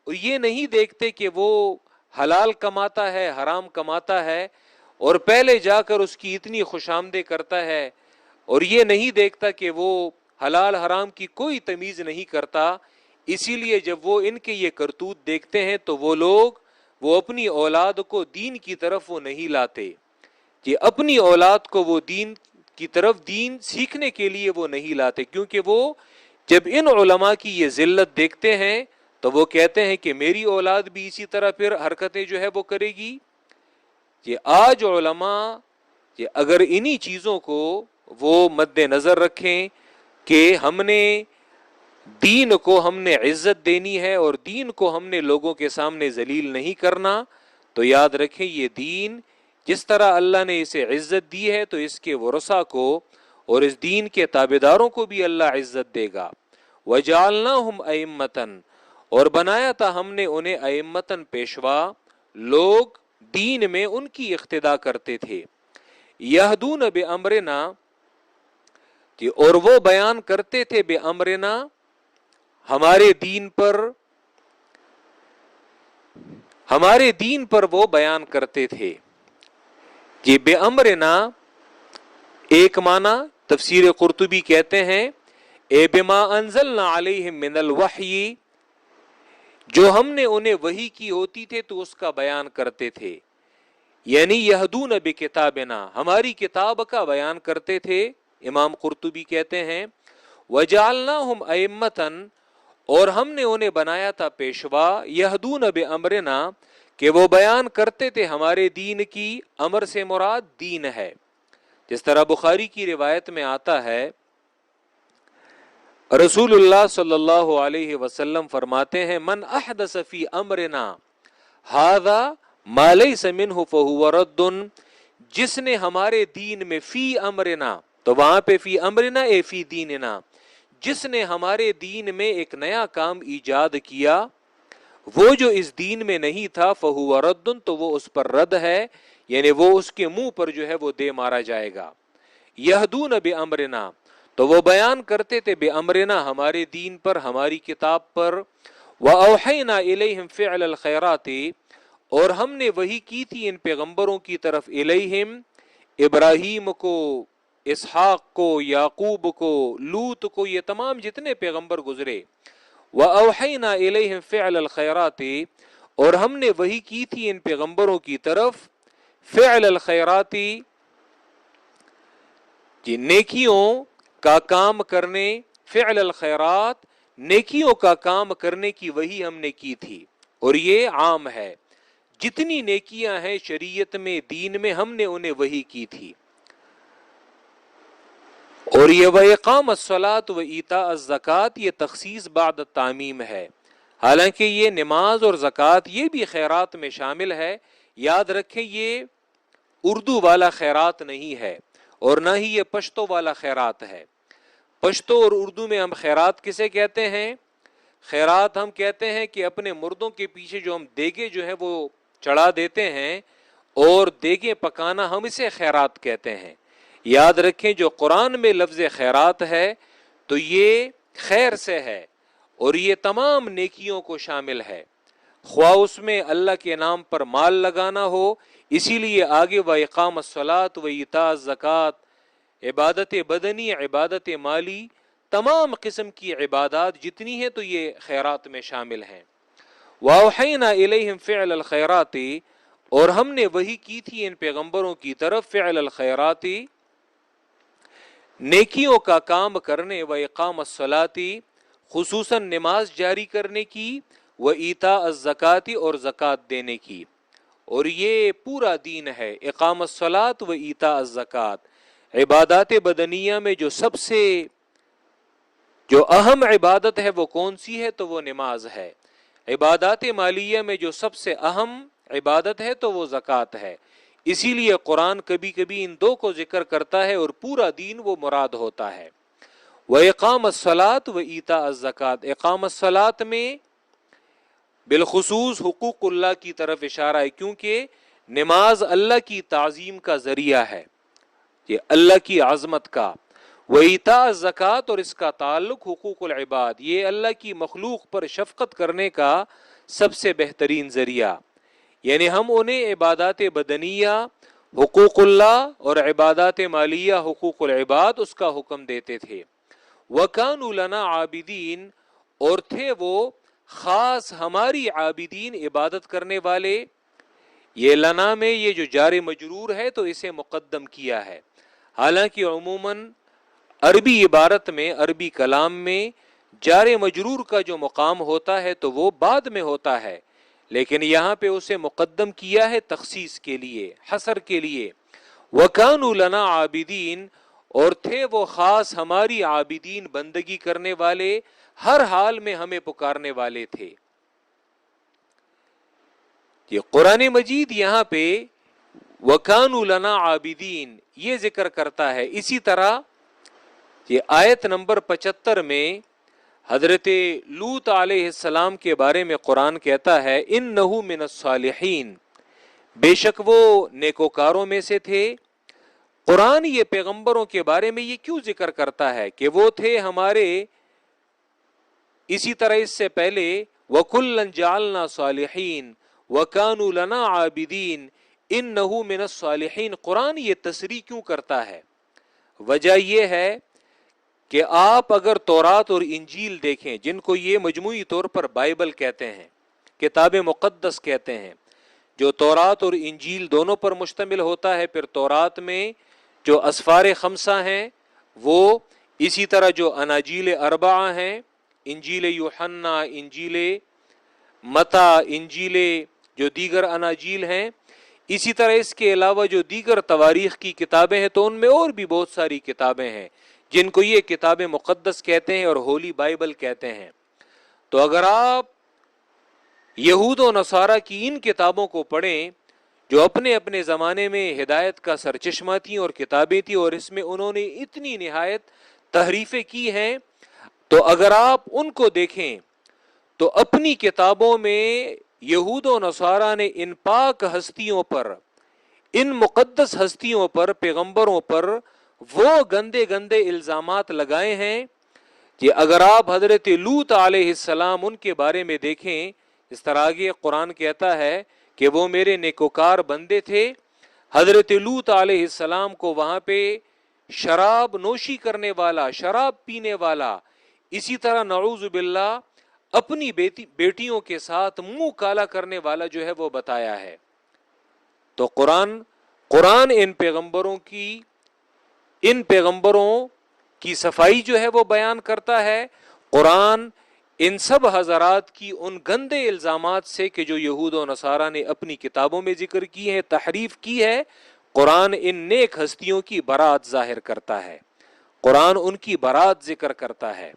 Speaker 1: اور یہ نہیں دیکھتے کہ وہ حلال کماتا ہے حرام کماتا ہے، اور پہلے جا کر اس کی اتنی خوش آمدید کرتا ہے، اور یہ نہیں دیکھتا کہ وہ حلال حرام کی کوئی تمیز نہیں کرتا۔ اسی لیے جب وہ ان کے یہ کرتوت دیکھتے ہیں تو وہ لوگ وہ اپنی اولاد کو دین کی طرف وہ نہیں لاتے، کہ اپنی اولاد کو وہ دین کی طرف دین سیکھنے کے لیے وہ نہیں لاتے، کیونکہ وہ جب ان علماء کی یہ ذلت دیکھتے ہیں تو وہ کہتے ہیں کہ میری اولاد بھی اسی طرح پھر حرکتیں جو ہے وہ کرے گی۔ کہ آج علماء کہ اگر انہی چیزوں کو وہ مد نظر رکھیں کہ ہم نے دین کو ہم نے عزت دینی ہے اور دین کو ہم نے لوگوں کے سامنے ذلیل نہیں کرنا، تو یاد رکھیں یہ دین جس طرح اللہ نے اسے عزت دی ہے تو اس کے ورثاء کو اور اس دین کے تابعداروں کو بھی اللہ عزت دے گا۔ وَجَعَلْنَاهُمْ أَئِمَّةً، اور بنایا تھا ہم نے انہیں ائمتاً پیشوا، لوگ دین میں ان کی اقتدا کرتے تھے۔ یہدون بِأَمْرِنَا، اور وہ بیان کرتے تھے بِأَمْرِنَا، ہمارے دین پر وہ بیان کرتے تھے۔ یہ بِأَمْرِنَا ایک معنی تفسیر قرطبی کہتے ہیں اے بما انزلنا علیہم من الوحی، جو ہم نے انہیں وحی کی ہوتی تھے تو اس کا بیان کرتے تھے، یعنی یہدون بکتابنا، ہماری کتاب کا بیان کرتے تھے۔ امام قرطبی کہتے ہیں وجعلناہم ائمۃً، اور ہم نے انہیں بنایا تھا پیشوا، یہدون بامرنا، کہ وہ بیان کرتے تھے ہمارے دین کی، امر سے مراد دین ہے۔ جس طرح بخاری کی روایت میں آتا ہے رسول اللہ صلی اللہ علیہ وسلم فرماتے ہیں من احدث فی امرنا ھذا ما لیس منہ فہو رد، جس نے ہمارے دین میں فی امرنا، تو وہاں پہ فی امرنا اے فی دیننا، جس نے ہمارے دین میں ایک نیا کام ایجاد کیا وہ جو اس دین میں نہیں تھا فہو رد، تو وہ اس پر رد ہے، یعنی وہ اس کے منہ پر جو ہے وہ دے مارا جائے گا۔ یہدون بامرنا، تو وہ بیان کرتے تھے بامرنا، ہمارے دین پر، ہماری کتاب پر۔ واوحینا الیہم فعل الخیرات، اور ہم نے وحی کی تھی ان پیغمبروں کی طرف، الیہم، ابراہیم کو، اسحاق کو، یعقوب کو، لوط کو، یہ تمام جتنے پیغمبر گزرے۔ وَأَوْحَيْنَا إِلَيْهِمْ فِعْلَ الْخَيْرَاتِ، اور ہم نے وحی کی تھی ان پیغمبروں کی طرف فعل الخیرات، کہ نیکیوں کا کام کرنے، فعل الخیرات، نیکیوں کا کام کرنے کی وحی ہم نے کی تھی، اور یہ عام ہے، جتنی نیکیاں ہیں شریعت میں، دین میں، ہم نے انہیں وحی کی تھی۔ اور یہ وَإِقَامَ الصَّلَاةِ وَإِيتَاءَ الزَّكَاةِ، یہ تخصیص بعد التعمیم ہے، حالانکہ یہ نماز اور زکوٰۃ یہ بھی خیرات میں شامل ہے۔ یاد رکھیں یہ اردو والا خیرات نہیں ہے، اور نہ ہی یہ پشتو والا خیرات ہے۔ پشتو اور اردو میں ہم خیرات کسے کہتے ہیں؟ خیرات ہم کہتے ہیں کہ اپنے مردوں کے پیچھے جو ہم دیگے جو ہے وہ چڑھا دیتے ہیں، اور دیگے پکانا، ہم اسے خیرات کہتے ہیں۔ یاد رکھیں جو قرآن میں لفظ خیرات ہے تو یہ خیر سے ہے، اور یہ تمام نیکیوں کو شامل ہے، خواہ اس میں اللہ کے نام پر مال لگانا ہو، اسی لیے آگے و اقام الصلاۃ و ایتاء الزکات، عبادت بدنی، عبادت مالی، تمام قسم کی عبادات جتنی ہیں تو یہ خیرات میں شامل ہیں۔ وَأَوْحَيْنَا إِلَيْهِمْ فِعْلَ الْخَيْرَاتِ، اور ہم نے وحی کی تھی ان پیغمبروں کی طرف، فعل الخیرات، نیکیوں کا کام کرنے، و اقام الصلاۃ، خصوصاً نماز جاری کرنے کی، و ایتاء الزکات، اور زکوٰۃ دینے کی۔ اور یہ پورا دین ہے، اقام الصلاۃ و ایتاء الزکات۔ عبادات بدنیہ میں جو اہم عبادت ہے وہ کون سی ہے؟ تو وہ نماز ہے۔ عبادات مالیہ میں جو سب سے اہم عبادت ہے تو وہ زکوٰۃ ہے۔ اسی لیے قرآن کبھی کبھی ان دو کو ذکر کرتا ہے اور پورا دین وہ مراد ہوتا ہے۔ وَإِقَامَ الصَّلَاةِ وَإِيتَاءَ الزَّكَاةِ، اقام الصلاۃ میں بالخصوص حقوق اللہ کی طرف اشارہ ہے، کیونکہ نماز اللہ کی تعظیم کا ذریعہ ہے، یہ اللہ کی عظمت کا۔ وَإِيتَاءَ الزَّكَاةِ، اور اس کا تعلق حقوق العباد، یہ اللہ کی مخلوق پر شفقت کرنے کا سب سے بہترین ذریعہ، یعنی ہم انہیں عبادات بدنیہ حقوق اللہ اور عبادات مالیہ حقوق العباد اس کا حکم دیتے تھے۔ وَكَانُوا لَنَا عَابِدِينَ، اور تھے وہ خاص ہماری عابدین، عبادت کرنے والے۔ یہ لنا میں یہ جو جار مجرور ہے تو اسے مقدم کیا ہے، حالانکہ عموماً عربی عبارت میں، عربی کلام میں جار مجرور کا جو مقام ہوتا ہے تو وہ بعد میں ہوتا ہے، لیکن یہاں پہ اسے مقدم کیا ہے تخصیص کے لیے، حصر کے لیے۔ وَكَانُوا لَنَا عَابِدِينَ، اور تھے وہ خاص ہماری عابدین، بندگی کرنے والے، ہر حال میں ہمیں پکارنے والے تھے۔ یہ قرآن مجید یہاں پہ وَكَانُوا لَنَا عَابِدِينَ یہ ذکر کرتا ہے۔ اسی طرح یہ آیت نمبر 75 میں حضرت لوط علیہ السلام کے بارے میں قرآن کہتا ہے اِنَّهُ مِنَ الصَّالِحِينَ، بے شک وہ نیکوکاروں میں سے تھے۔ قرآن یہ پیغمبروں کے بارے میں یہ کیوں ذکر کرتا ہے کہ وہ تھے ہمارے؟ اسی طرح اس سے پہلے وَكُلًّا جَعَلْنَا صَالِحِينَ وَكَانُوا لَنَا عَابِدِينَ إِنَّهُ مِنَ الصَّالِحِينَ۔ قرآن یہ تصریح کیوں کرتا ہے؟ وجہ یہ ہے کہ آپ اگر تورات اور انجیل دیکھیں، جن کو یہ مجموعی طور پر بائبل کہتے ہیں، کتاب مقدس کہتے ہیں، جو تورات اور انجیل دونوں پر مشتمل ہوتا ہے، پھر تورات میں جو اسفار خمسہ ہیں وہ، اسی طرح جو اناجیل اربعہ ہیں، انجیل یوحنا، انجیل متی، انجیل جو دیگر اناجیل ہیں، اسی طرح اس کے علاوہ جو دیگر تواریخ کی کتابیں ہیں، تو ان میں اور بھی بہت ساری کتابیں ہیں جن کو یہ کتاب مقدس کہتے ہیں اور ہولی بائبل کہتے ہیں۔ تو اگر آپ یہود و نصارہ کی ان کتابوں کو پڑھیں جو اپنے اپنے زمانے میں ہدایت کا سرچشمہ تھیں اور کتابیں تھیں، اور اس میں انہوں نے اتنی نہایت تحریفیں کی ہیں، تو اگر آپ ان کو دیکھیں تو اپنی کتابوں میں یہود و نصارہ نے ان پاک ہستیوں پر، ان مقدس ہستیوں پر، پیغمبروں پر وہ گندے گندے الزامات لگائے ہیں کہ اگر آپ حضرت لوط علیہ السلام ان کے بارے میں دیکھیں، اس طرح آگے قرآن کہتا ہے کہ وہ میرے نیکوکار بندے تھے۔ حضرت لوط علیہ السلام کو وہاں پہ شراب نوشی کرنے والا، شراب پینے والا، اسی طرح نعوذ باللہ اپنی بیٹیوں کے ساتھ منہ کالا کرنے والا جو ہے وہ بتایا ہے۔ تو قرآن ان پیغمبروں کی صفائی جو ہے وہ بیان کرتا ہے۔ قرآن ان سب حضرات کی ان گندے الزامات سے کہ جو یہود و نصارہ نے اپنی کتابوں میں ذکر کی ہے، تحریف کی ہے، قرآن ان نیک ہستیوں کی برات ظاہر کرتا ہے، قرآن ان کی برات ذکر کرتا ہے۔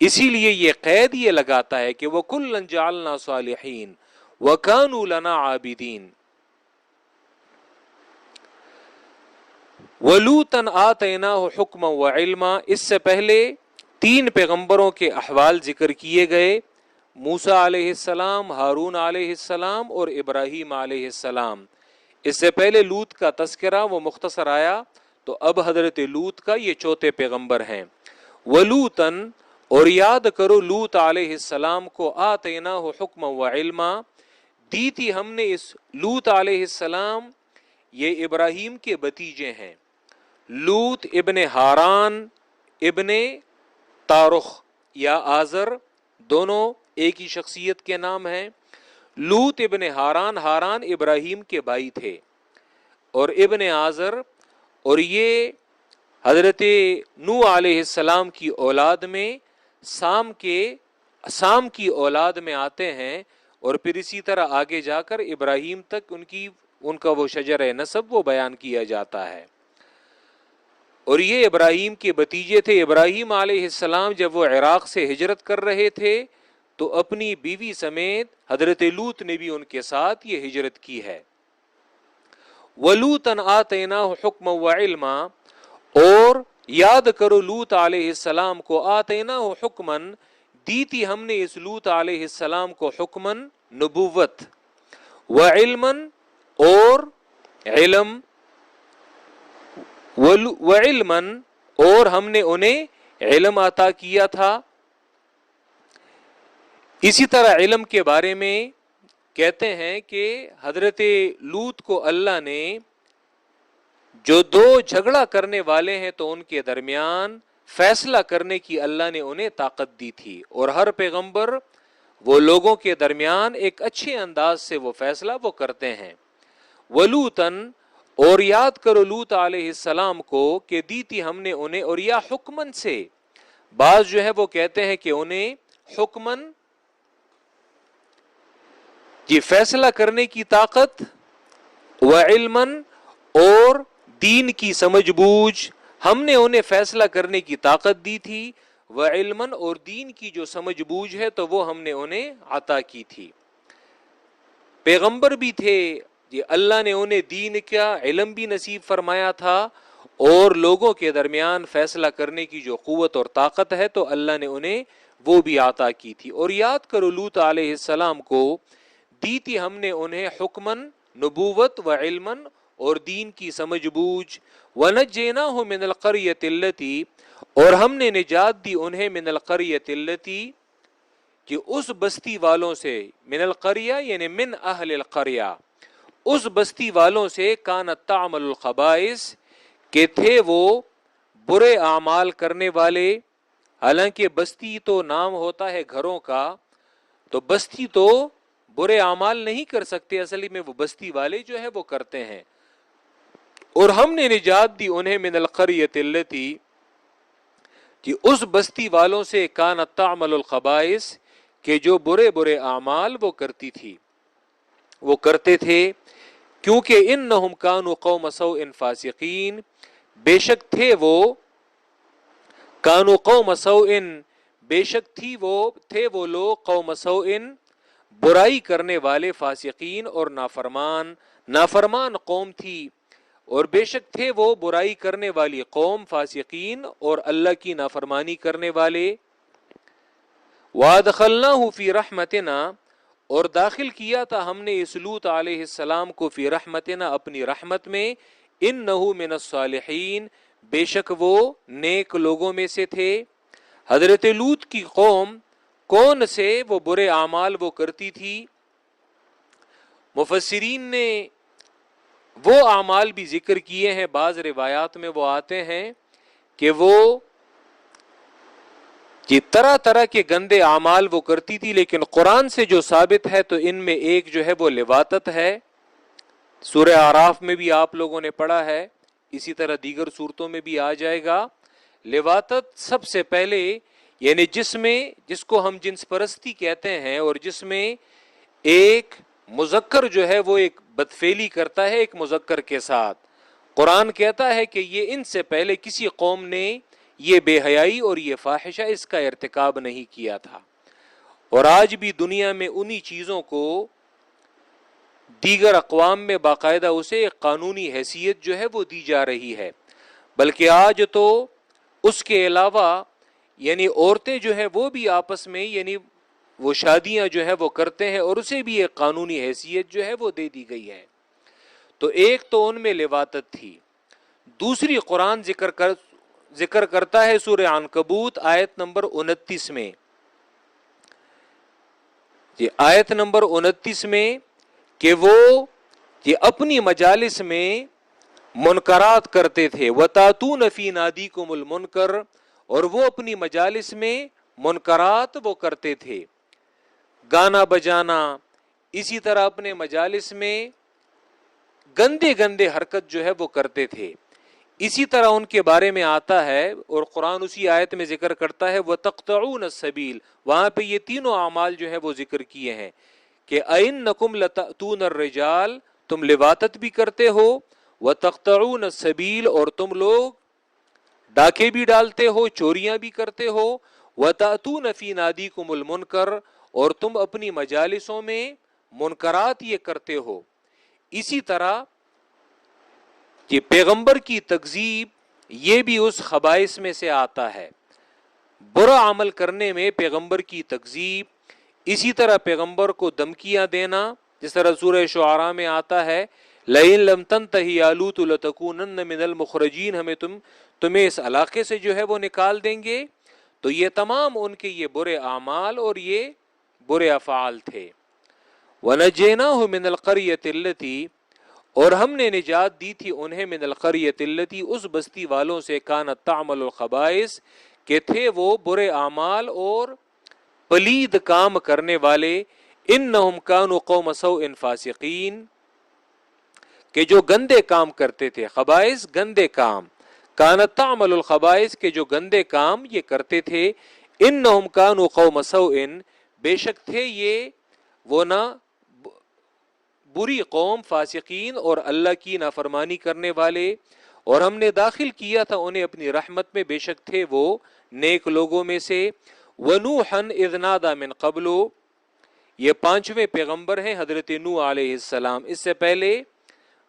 Speaker 1: اسی لیے یہ قید یہ لگاتا ہے کہ وَكُلًّا جَعَلْنَا صَالِحِينَ وَكَانُوا لَنَا عَابِدِينَ۔ وَلُوطًا آتَيْنَاهُ حُكْمًا وَعِلْمًا، اس سے پہلے 3 پیغمبروں کے احوال ذکر کیے گئے، موسیٰ علیہ السلام، ہارون علیہ السلام اور ابراہیم علیہ السلام۔ اس سے پہلے لوط کا تذکرہ وہ مختصر آیا، تو اب حضرت لوط کا یہ 4تھے پیغمبر ہیں۔ وَلُوطًا، اور یاد کرو لوط علیہ السلام کو آتیناہ حکما و علما، دی تھی ہم نے اس لوط علیہ السلام، یہ ابراہیم کے بتیجے ہیں، لوط ابن ہاران ابن تارخ یا آزر، دونوں ایک ہی شخصیت کے نام ہیں۔ لوط ابن ہاران، ہاران ابراہیم کے بھائی تھے، اور ابن آزر، اور یہ حضرت نوح علیہ السلام کی اولاد میں سام کی اولاد میں آتے ہیں، اور پھر اسی طرح آگے جا کر ابراہیم تک ان کا وہ شجر نسب وہ بیان کیا جاتا ہے۔ اور یہ ابراہیم کے بتیجے تھے۔ ابراہیم علیہ السلام جب وہ عراق سے ہجرت کر رہے تھے تو اپنی بیوی سمیت حضرت لوط نے بھی ان کے ساتھ یہ ہجرت کی ہے۔ وَلُوطًا آتَيْنَاهُ حُكْمًا وَعِلْمًا، اور یاد کرو لوط علیہ السلام کو، آتیناہ حکمن، دی تھی ہم نے اس لوط علیہ السلام کو حکمن، نبوت، وعلمن، اور علم، وعلمن، اور ہم نے انہیں علم عطا کیا تھا۔ اسی طرح علم کے بارے میں کہتے ہیں کہ حضرت لوط کو اللہ نے جو دو جھگڑا کرنے والے ہیں تو ان کے درمیان فیصلہ کرنے کی اللہ نے انہیں طاقت دی تھی، اور ہر پیغمبر وہ لوگوں کے درمیان ایک اچھے انداز سے وہ فیصلہ وہ کرتے ہیں۔ ولوطن، اور یاد کرو لوط علیہ السلام کو کہ دی تھی ہم نے انہیں، اور یا حکمن سے، بعض جو ہے وہ کہتے ہیں کہ انہیں حکمن، یہ فیصلہ کرنے کی طاقت، وعلمن، اور دین کی سمجھ بوجھ، ہم نے انہیں فیصلہ کرنے کی طاقت دی تھی، وعلمن، اور دین کی جو سمجھ بوجھ ہے تو وہ ہم نے انہیں عطا کی تھی۔ پیغمبر بھی تھے، یہ اللہ نے انہیں دین کا علم بھی نصیب فرمایا تھا، اور لوگوں کے درمیان فیصلہ کرنے کی جو قوت اور طاقت ہے تو اللہ نے انہیں وہ بھی عطا کی تھی۔ اور یاد کرو لوط علیہ السلام کو دی تھی ہم نے انہیں حکمن، نبوت، و علمن، اور دین کی سمجھ بوجھ، وَنَجَّيْنَاهُ مِنَ الْقَرْيَةِ الَّتِي، اور ہم نے نجات دی انہیں من القریۃ التی، کہ اس بستی والوں سے، من القریہ یعنی من اہل القریہ، اس بستی والوں سے، کانت تعمل الخبائث، کہ تھے وہ برے اعمال کرنے والے۔ حالانکہ بستی تو نام ہوتا ہے گھروں کا، تو بستی تو برے اعمال نہیں کر سکتے، اصلی میں وہ بستی والے جو ہے وہ کرتے ہیں۔ اور ہم نے نجات دی انہیں من القریۃ التی، کہ اس بستی والوں سے، کانت تعمل الخبائث، کہ جو برے برے اعمال وہ کرتی تھی، وہ کرتے تھے، کیونکہ انہم کانوا قوم سوء فاسقین، بے شک تھے وہ، کانوا قوم سوء، بے شک تھے وہ لوگ، قوم سوء، برائی کرنے والے، فاسقین، اور نافرمان قوم تھی، اور بے شک تھے وہ برائی کرنے والی قوم، فاسقین، اور اللہ کی نافرمانی کرنے والے۔ وَأَدْخَلْنَاهُ فِي رَحْمَتِنَا، اور داخل کیا تھا ہم نے اس لوط علیہ السلام کو، فی رحمتنا، اپنی رحمت میں، انہو من الصالحین، بے شک وہ نیک لوگوں میں سے تھے۔ حضرت لوط کی قوم کون سے وہ برے اعمال وہ کرتی تھی؟ مفسرین نے وہ اعمال بھی ذکر کیے ہیں، بعض روایات میں وہ آتے ہیں کہ وہ یہ طرح طرح کے گندے اعمال وہ کرتی تھی، لیکن قرآن سے جو ثابت ہے تو ان میں ایک جو ہے وہ لواطت ہے۔ سورہ اعراف میں بھی آپ لوگوں نے پڑھا ہے، اسی طرح دیگر صورتوں میں بھی آ جائے گا۔ لواطت سب سے پہلے، یعنی جس کو ہم جنس پرستی کہتے ہیں، اور جس میں ایک مذکر جو ہے وہ ایک بدفعلی کرتا ہے ایک مذکر کے ساتھ، قرآن کہتا ہے کہ یہ ان سے پہلے کسی قوم نے یہ بے حیائی اور یہ فاحشہ اس کا ارتکاب نہیں کیا تھا، اور آج بھی دنیا میں انہی چیزوں کو دیگر اقوام میں باقاعدہ اسے ایک قانونی حیثیت جو ہے وہ دی جا رہی ہے، بلکہ آج تو اس کے علاوہ یعنی عورتیں جو ہیں وہ بھی آپس میں یعنی وہ شادیاں جو ہے وہ کرتے ہیں، اور اسے بھی ایک قانونی حیثیت جو ہے وہ دے دی گئی ہے۔ تو ایک تو ان میں لواطت تھی، دوسری قرآن ذکر کرتا ہے سورہ عنکبوت آیت نمبر 29 میں. یہ آیت نمبر 29 میں کہ وہ یہ اپنی مجالس میں منکرات کرتے تھے. وَتَأْتُونَ فِي نَادِيكُمُ الْمُنْكَرَ، اور وہ اپنی مجالس میں منکرات وہ کرتے تھے، گانا بجانا، اسی طرح اپنے مجالس میں گندے گندے حرکت جو ہے وہ کرتے تھے. اسی طرح ان کے بارے میں آتا ہے اور قرآن اسی آیت میں ذکر کرتا ہے وَتَقْطَعُونَ السَّبِيلَ. وہاں پہ یہ تینوں اعمال جو ہے وہ ذکر کیے ہیں کہ أَإِنَّكُمْ لَتَأْتُونَ الرِّجَالَ، تم لواطت بھی کرتے ہو، وَتَقْطَعُونَ السَّبِيلَ، اور تم لوگ ڈاکے بھی ڈالتے ہو، چوریاں بھی کرتے ہو، وَتَأْتُونَ فِي نَادِيكُمُ الْمُنْكَرَ، اور تم اپنی مجالسوں میں منکرات یہ کرتے ہو. اسی طرح کہ پیغمبر کی تکذیب یہ بھی اس خبائث میں سے آتا ہے، برا عمل کرنے میں پیغمبر کی تکذیب. اسی طرح پیغمبر کو دھمکیاں دینا، جس طرح سورہ شعراء میں آتا ہے لئن لم تنتہی یا لوط لتکونن من المخرجین، ہمیں تمہیں اس علاقے سے جو ہے وہ نکال دیں گے. تو یہ تمام ان کے یہ برے اعمال اور یہ برے افعال تھے. وَنَجَّيْنَاهُ مِنَ الْقَرْيَةِ الَّتِي، اور ہم نے نجات دی تھی انہیں من القریۃ التی، اس بستی والوں سے، کانت تعمل الخبائث، کہ تھے وہ برے اعمال اور پلید کام کرنے والے. انہم کانوا قوم سوء فاسقین، کہ جو گندے کام کرتے تھے. خبائث گندے کام، کانت تعمل الخبائث، کہ جو گندے کام یہ کرتے تھے. انہم کانوا قوم سوء، بے شک تھے یہ وہ نہ بری قوم، فاسقین اور اللہ کی نافرمانی کرنے والے. اور ہم نے داخل کیا تھا انہیں اپنی رحمت میں، بے شک تھے وہ نیک لوگوں میں سے. وَنُوحًا اِذْ نَادَى مِن قَبْلُ، یہ پانچویں پیغمبر ہیں حضرت نوح علیہ السلام. اس سے پہلے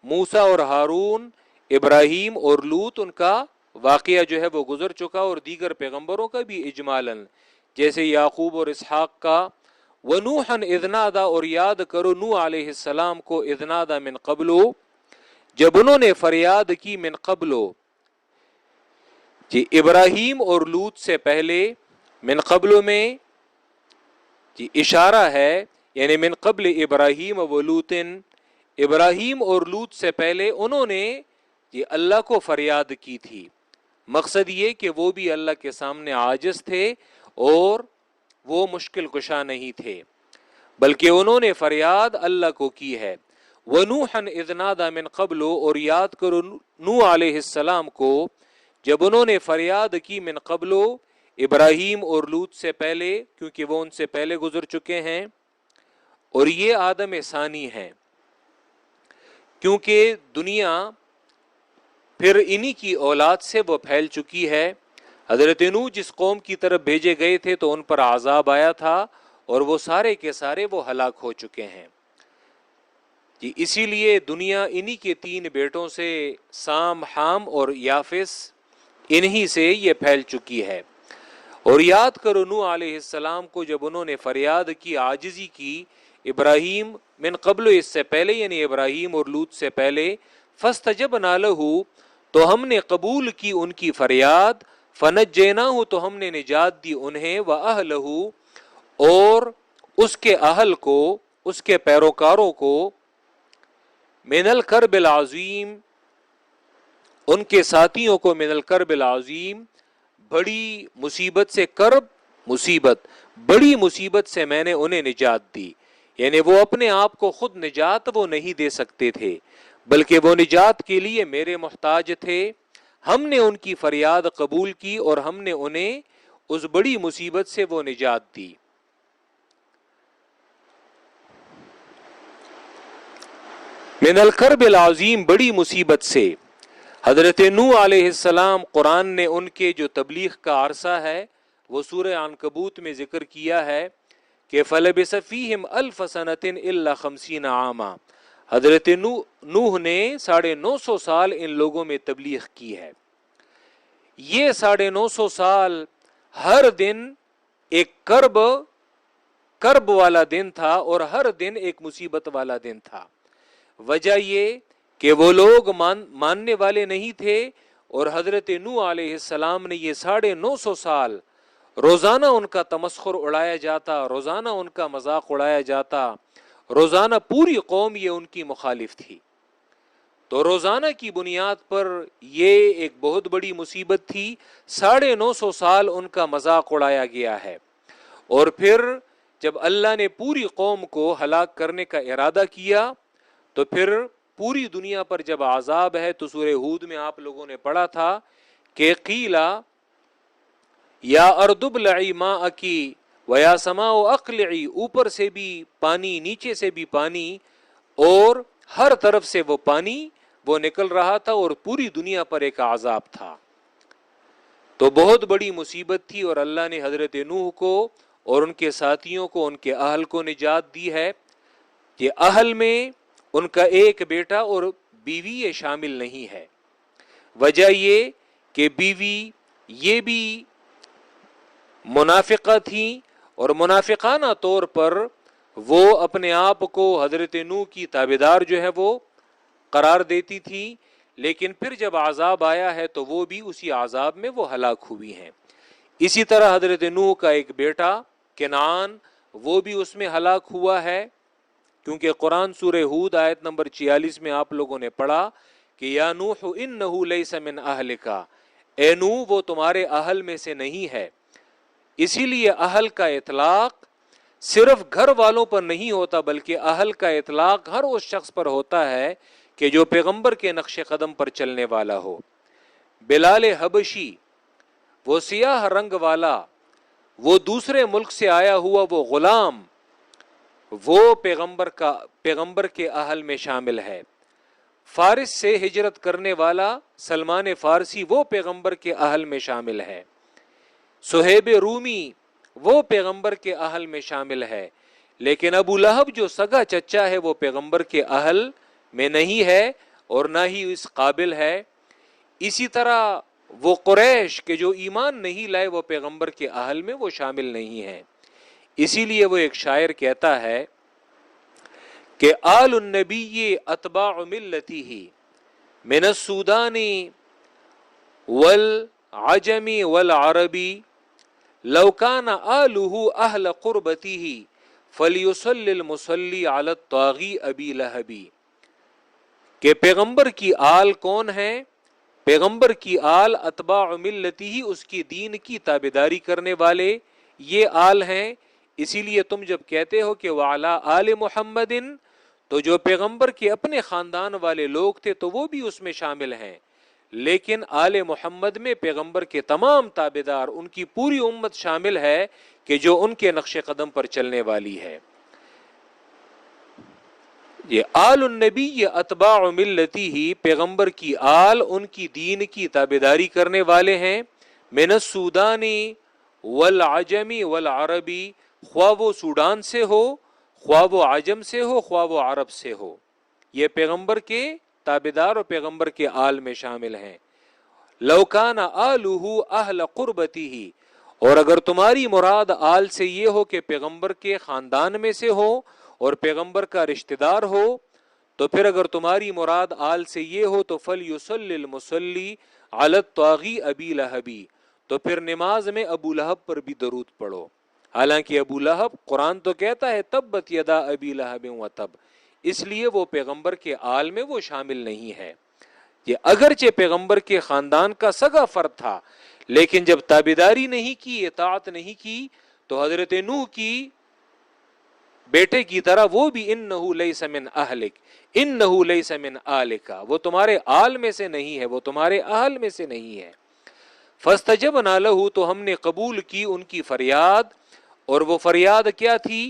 Speaker 1: موسیٰ اور ہارون، ابراہیم اور لوط، ان کا واقعہ جو ہے وہ گزر چکا، اور دیگر پیغمبروں کا بھی اجمالاً، جیسے یعقوب اور اسحاق کا. وَنُوحًا اِذْ نَادَى، اور یاد کرو نوح علیہ السلام کو، اِذْ نَادَى مِن قَبْلُ، جب انہوں نے فریاد کی، من قبل، جی ابراہیم اور لوط سے پہلے. من قبل میں جی اشارہ ہے، یعنی من قبل ابراہیم و لوطن، ابراہیم اور لوط سے پہلے انہوں نے جی اللہ کو فریاد کی تھی. مقصد یہ کہ وہ بھی اللہ کے سامنے عاجز تھے اور وہ مشکل کشا نہیں تھے، بلکہ انہوں نے فریاد اللہ کو کی ہے. وَنُوحًا اِذْ نَادَى مِن قَبْلُ، اور یاد کرو نوح علیہ السلام کو جب انہوں نے فریاد کی، من قبل، ابراہیم اور لوط سے پہلے، کیونکہ وہ ان سے پہلے گزر چکے ہیں، اور یہ آدم ثانی ہیں، کیونکہ دنیا پھر انہی کی اولاد سے وہ پھیل چکی ہے. حضرت نوح جس قوم کی طرف بھیجے گئے تھے تو ان پر عذاب آیا تھا، اور وہ سارے کے سارے وہ ہلاک ہو چکے ہیں. جی اسی لیے دنیا انہی کے تین بیٹوں سے، سام، حام اور یافس، انہی سے یہ پھیل چکی ہے. اور یاد کرو نوح علیہ السلام کو جب انہوں نے فریاد کی، عاجزی کی، ابراہیم من قبل، اس سے پہلے یعنی ابراہیم اور لوط سے پہلے. فاستجبنا لہ، تو ہم نے قبول کی ان کی فریاد. فنجیناہ، تو ہم نے نجات دی انہیں، وَأَهْلَهُ، اور اس کے اہل کو، اس کے پیروکاروں کو، من الکرب العظیم، ان کے ساتھیوں کو، من الکرب العظیم، بڑی مصیبت سے. کرب مصیبت، بڑی مصیبت سے میں نے انہیں نجات دی. یعنی وہ اپنے آپ کو خود نجات وہ نہیں دے سکتے تھے، بلکہ وہ نجات کے لیے میرے محتاج تھے. ہم نے ان کی فریاد قبول کی اور ہم نے انہیں اس بڑی مصیبت سے وہ نجات دی. من الکرب العظیم، بڑی مصیبت سے. حضرت نوح علیہ السلام، قرآن نے ان کے جو تبلیغ کا عرصہ ہے وہ سورہ عنکبوت میں ذکر کیا ہے کہ فَلَبِثَ فِيهِمْ أَلْفَ سَنَةٍ إِلَّا 50 عاما. حضرت نوح نے 950 سال ان لوگوں میں تبلیغ کی ہے. یہ 950 سال ہر دن ایک کرب والا دن تھا، اور ہر دن ایک مصیبت والا دن تھا. وجہ یہ کہ وہ لوگ ماننے والے نہیں تھے، اور حضرت نوح علیہ السلام نے یہ 950 سال روزانہ ان کا تمسخر اڑایا جاتا، روزانہ ان کا مذاق اڑایا جاتا، روزانہ پوری قوم یہ ان کی مخالف تھی. تو روزانہ کی بنیاد پر یہ ایک بہت بڑی مصیبت تھی. 950 سال ان کا مذاق اڑایا گیا ہے. اور پھر جب اللہ نے پوری قوم کو ہلاک کرنے کا ارادہ کیا تو پھر پوری دنیا پر جب عذاب ہے تو سورہ ہود میں آپ لوگوں نے پڑھا تھا کہ قیلا یا ارض ابلعی ماءکی ویا سماء اقلعی، اوپر سے بھی پانی، نیچے سے بھی پانی، اور ہر طرف سے وہ پانی وہ نکل رہا تھا اور پوری دنیا پر ایک عذاب تھا. تو بہت بڑی مصیبت تھی اور اللہ نے حضرت نوح کو اور ان کے ساتھیوں کو، ان کے اہل کو نجات دی ہے. یہ اہل میں ان کا ایک بیٹا اور بیوی یہ شامل نہیں ہے. وجہ یہ کہ بیوی یہ بھی منافقہ تھیں اور منافقانہ طور پر وہ اپنے آپ کو حضرت نوح کی تابعدار جو ہے وہ قرار دیتی تھی، لیکن پھر جب عذاب آیا ہے تو وہ بھی اسی عذاب میں وہ ہلاک ہوئی ہیں. اسی طرح حضرت نوح کا ایک بیٹا کنعان وہ بھی اس میں ہلاک ہوا ہے، کیونکہ قرآن سورہ ہود آیت نمبر 46 میں آپ لوگوں نے پڑھا کہ یا نوح انہ لیس من اہلک، اے نوح وہ تمہارے اہل میں سے نہیں ہے. اسی لیے اہل کا اطلاق صرف گھر والوں پر نہیں ہوتا، بلکہ اہل کا اطلاق ہر اس شخص پر ہوتا ہے کہ جو پیغمبر کے نقش قدم پر چلنے والا ہو. بلال حبشی وہ سیاہ رنگ والا، وہ دوسرے ملک سے آیا ہوا وہ غلام، وہ پیغمبر کے اہل میں شامل ہے. فارس سے ہجرت کرنے والا سلمان فارسی وہ پیغمبر کے اہل میں شامل ہے. صہیب رومی وہ پیغمبر کے اہل میں شامل ہے. لیکن ابو لہب جو سگا چچا ہے وہ پیغمبر کے اہل میں نہیں ہے اور نہ ہی اس قابل ہے. اسی طرح وہ قریش کے جو ایمان نہیں لائے وہ پیغمبر کے اہل میں وہ شامل نہیں ہیں. اسی لیے وہ ایک شاعر کہتا ہے کہ آل النبی اتباع ملتہ من السودان والعجم والعربی لو کان آلہ اہل قربتہ فلیصلی المصلی علی الطاغی ابی لہبی. کہ پیغمبر کی آل کون ہے؟ پیغمبر کی آل اتباع ملتہ، اس کی دین کی تابعداری کرنے والے یہ آل ہیں. اسی لیے تم جب کہتے ہو کہ وعلی آل محمد، تو جو پیغمبر کے اپنے خاندان والے لوگ تھے تو وہ بھی اس میں شامل ہیں، لیکن آل محمد میں پیغمبر کے تمام تابعدار، ان کی پوری امت شامل ہے کہ جو ان کے نقش قدم پر چلنے والی ہے. یہ آل النبی اتباع ملتی ہی، پیغمبر کی آل ان کی دین کی تابعداری کرنے والے ہیں. من السودان والعجم والعربی، خواہ وہ سوڈان سے ہو، خواہ وہ عجم سے ہو، خواہ وہ عرب سے ہو، یہ پیغمبر کے تابعدار اور پیغمبر کے آل میں شامل ہیں. لو کان آلہ اہل قربتہ، اور اگر تمہاری مراد آل سے یہ ہو کہ پیغمبر کے خاندان میں سے ہو اور پیغمبر کا رشتہ دار ہو، تو پھر اگر تمہاری مراد آل سے یہ ہو تو فلیصلی المصلی علی الطاغی ابی لہبی، تو پھر نماز میں ابو لہب پر بھی درود پڑھو. حالانکہ ابو لہب قرآن تو کہتا ہے تبت یدا ابی لہب وتب، اس لیے وہ پیغمبر کے آل میں وہ شامل نہیں ہے. یہ اگرچہ پیغمبر کے خاندان کا سگا فرد تھا، لیکن جب تابعداری نہیں کی، اطاعت نہیں کی، تو حضرت نوح کی بیٹے کی طرح وہ بھی انہ لیس من اہلک انہ لیس من آلک، وہ تمہارے آل میں سے نہیں ہے، وہ تمہارے اہل میں سے نہیں ہے. فاستجبنا لہ، تو ہم نے قبول کی ان کی فریاد. اور وہ فریاد کیا تھی؟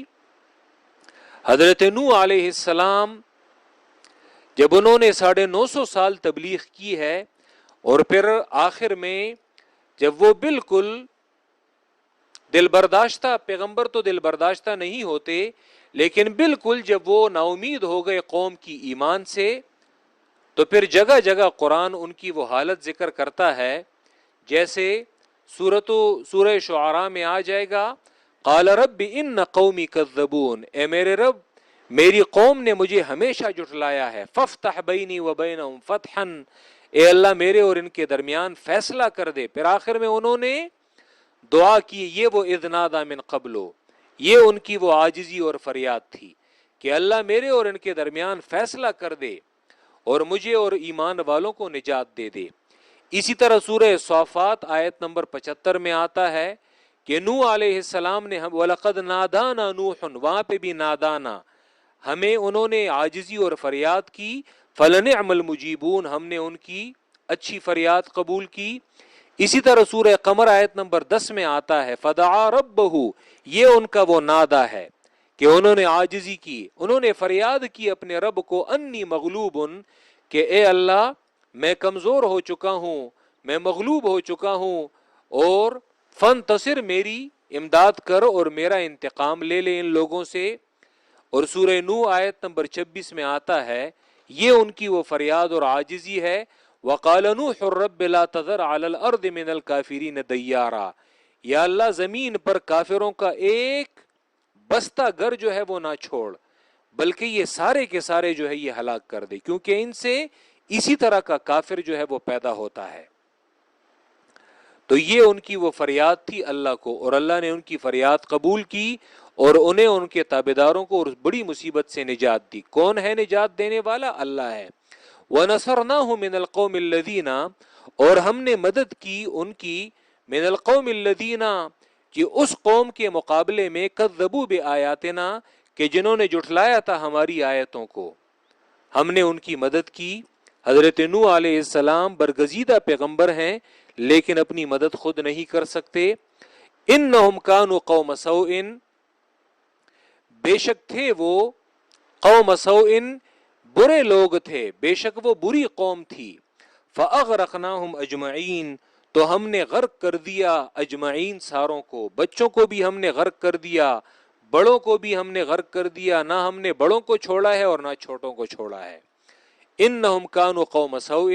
Speaker 1: حضرت نوح علیہ السلام جب انہوں نے 950 سال تبلیغ کی ہے اور پھر آخر میں جب وہ بالکل دل برداشتہ، پیغمبر تو دل برداشتہ نہیں ہوتے، لیکن بالکل جب وہ نا امید ہو گئے قوم کی ایمان سے، تو پھر جگہ جگہ قرآن ان کی وہ حالت ذکر کرتا ہے، جیسے سورہ شعراء میں آ جائے گا قال رب ان قومی کذبون، اے میرے رب میری قوم نے مجھے ہمیشہ جھٹلایا ہے، فافتح بینی و بینہم فتحا، اے اللہ میرے اور ان کے درمیان فیصلہ کر دے۔ پھر آخر میں انہوں نے دعا کی، یہ وہ اذ نادا من قبلو، یہ ان کی وہ عاجزی اور فریاد تھی کہ اللہ میرے اور ان کے درمیان فیصلہ کر دے اور مجھے اور ایمان والوں کو نجات دے دے۔ اسی طرح سورہ صافات آیت نمبر 75 میں آتا ہے کہ نوح علیہ السلام نے وَلَقَدْ نَادَانَا نُوحٌ، وہاں پہ بھی نادانا، ہمیں انہوں نے عاجزی اور فریاد کی، فَلَنِعْمَ الْمُجِيبُونَ، ہم نے ان کی اچھی فریاد قبول کی۔ اسی طرح سورہ قمر آیت نمبر 10 میں آتا ہے فَدَعَا رَبَّهُ، یہ ان کا وہ نادا ہے کہ انہوں نے عاجزی کی، انہوں نے فریاد کی اپنے رب کو، انی مغلوبن، کہ اے اللہ میں کمزور ہو چکا ہوں، میں مغلوب ہو چکا ہوں، اور فانتصر، میری امداد کر اور میرا انتقام لے لے ان لوگوں سے۔ اور سورہ نوح آیت نمبر 26 میں آتا ہے یہ ان کی وہ فریاد اور عاجزی ہے، وَقَالَ نُوحُ رَبِّ لَا تَذَرْ عَلَى الْأَرْضِ مِنَ الْكَافِرِينَ دَيَّارًا، یا اللہ زمین پر کافروں کا ایک بستہ گھر جو ہے وہ نہ چھوڑ، بلکہ یہ سارے کے سارے جو ہے یہ ہلاک کر دے، کیونکہ ان سے اسی طرح کا کافر جو ہے وہ پیدا ہوتا ہے۔ تو یہ ان کی وہ فریاد تھی اللہ کو، اور اللہ نے ان کی فریاد قبول کی اور انہیں ان کے تابعداروں کو اس بڑی مصیبت سے نجات دی۔ کون ہے نجات دینے والا؟ اللہ ہے۔ وَنَصَرْنَاهُ مِنَ الْقَوْمِ الَّذِينَ، اور ہم نے مدد کی ان کی، من القوم الذین، کہ اس قوم کے مقابلے میں، کذبوا بآیاتنا، کہ جنہوں نے جھٹلایا تھا ہماری آیتوں کو، ہم نے ان کی مدد کی۔ حضرت نوح علیہ السلام برگزیدہ پیغمبر ہیں لیکن اپنی مدد خود نہیں کر سکتے۔ انہم کانوا قوم سوء، بے شک تھے وہ قوم سوء، برے لوگ تھے، بے شک وہ بری قوم تھی۔ فاغرقناہم اجمعین، تو ہم نے غرق کر دیا اجمعین، ساروں کو، بچوں کو بھی ہم نے غرق کر دیا، بڑوں کو بھی ہم نے غرق کر دیا، نہ ہم نے بڑوں کو چھوڑا ہے اور نہ چھوٹوں کو چھوڑا ہے۔ انہم کانوا قوم سوء،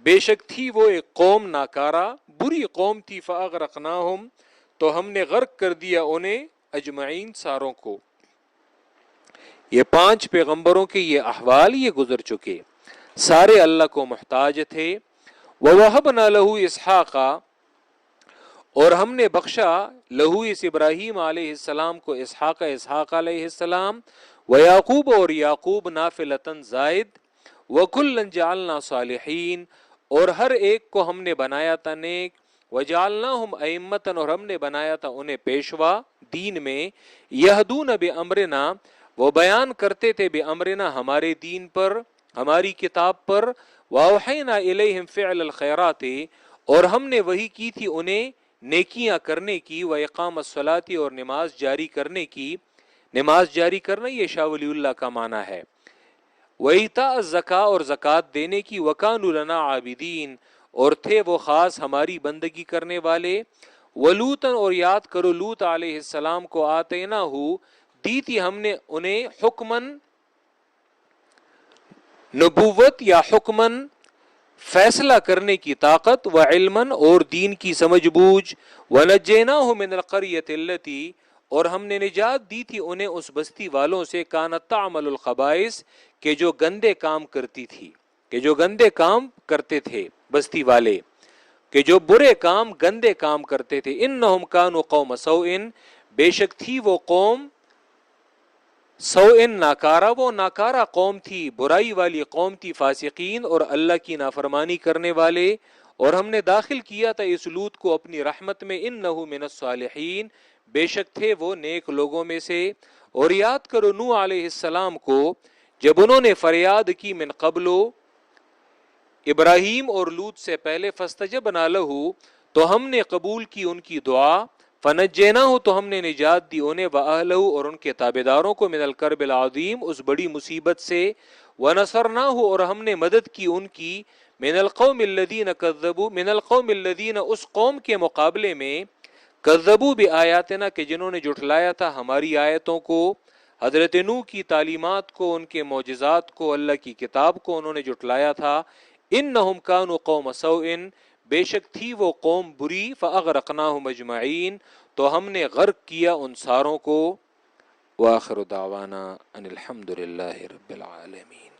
Speaker 1: بے شک تھی وہ ایک قوم ناکارہ، بری قوم تھی۔ فاغرقناہم، تو ہم نے غرق کر دیا انہیں، اجمعین، ساروں کو۔ یہ 5 پیغمبروں کے یہ احوال یہ گزر چکے، سارے اللہ کو محتاج تھے۔ وَوَهَبْنَا لَهُ إِسْحَاقَ، اور ہم نے بخشا لہو اس ابراہیم علیہ السلام کو، اسحاق علیہ السلام، ویعقوب، اور یعقوب، نافلۃً زائد، وَكُلًّا جَعَلْنَا صَالِحِينَ، اور ہر ایک کو ہم نے بنایا تھا نیک، وَجَعَلْنَاهُمْ أَئِمَّةً، اور ہم نے بنایا تھا انہیں پیشوا دین میں، یہدون بأمرنا، وہ بیان کرتے تھے بأمرنا، ہمارے دین پر، ہماری کتاب پر، وَأَوْحَيْنَا إِلَيْهِمْ فِعْلَ الْخَيْرَاتِ، اور ہم نے وحی کی تھی انہیں نیکیاں کرنے کی، وَإِقَامَ الصَّلَاةِ، اور نماز جاری کرنے کی۔ نماز جاری کرنا یہ شاہ ولی اللہ کا معنی ہے۔ وَإِيتَاءَ الزَّكَاةِ، اور زکوٰۃ دینے کی، وَكَانُوا لَنَا عَابِدِينَ، اور تھے وہ خاص ہماری بندگی کرنے والے۔ وَلُوطًا، اور یاد کرو لوط علیہ السلام کو، آتَيْنَاهُ، دی تھی ہم نے انہیں، حکمن، نبوت یا حکمن، فیصلہ کرنے کی طاقت، وعلمن، اور دین کی سمجھ بوجھ، وَنَجَّيْنَاهُ مِنَ الْقَرْيَةِ الَّتِي، اور ہم نے نجات دی تھی انہیں اس بستی والوں سے، كَانَتْ تَعْمَلُ الْخَبَائِث، کہ جو گندے کام کرتی تھی، کہ جو گندے کام کرتے تھے بستی والے، کہ جو برے کام، گندے کام کرتے تھے۔ انہم کانوا قوم سوء، بے شک تھی وہ قوم سوء، ناکارہ، وہ ناکارہ قوم تھی، برائی والی قوم تھی، فاسقین، اور اللہ کی نافرمانی کرنے والے۔ اور ہم نے داخل کیا تھا اس لوط کو اپنی رحمت میں، انہ من الصالحین، بے شک تھے وہ نیک لوگوں میں سے۔ اور یاد کرو نوح علیہ السلام کو، جب انہوں نے فریاد کی، من قبلو، ابراہیم اور لوط سے پہلے، فاستجبنا لہ، تو ہم نے قبول کی ان کی دعا، فنجیناہ، تو ہم نے نجات دی انہیں، واہلہ، اور ان کے تابعداروں کو، من الکرب العظیم، اس بڑی مصیبت سے، ونصرناہ، اور ہم نے مدد کی ان کی، من القوم الذین کذبوا، من القوم الذین، اس قوم کے مقابلے میں، کذبوا بآیاتنا، کہ جنہوں نے جھٹلایا تھا ہماری آیتوں کو، حضرت نوح کی تعلیمات کو، ان کے معجزات کو، اللہ کی کتاب کو انہوں نے جھٹلایا تھا۔ انہم کانوا قوم سوء، بے شک تھی وہ قوم بری، فاغرقناہم اجمعین، تو ہم نے غرق کیا ان ساروں کو۔ وآخر دعوانا ان الحمد للہ رب العالمین۔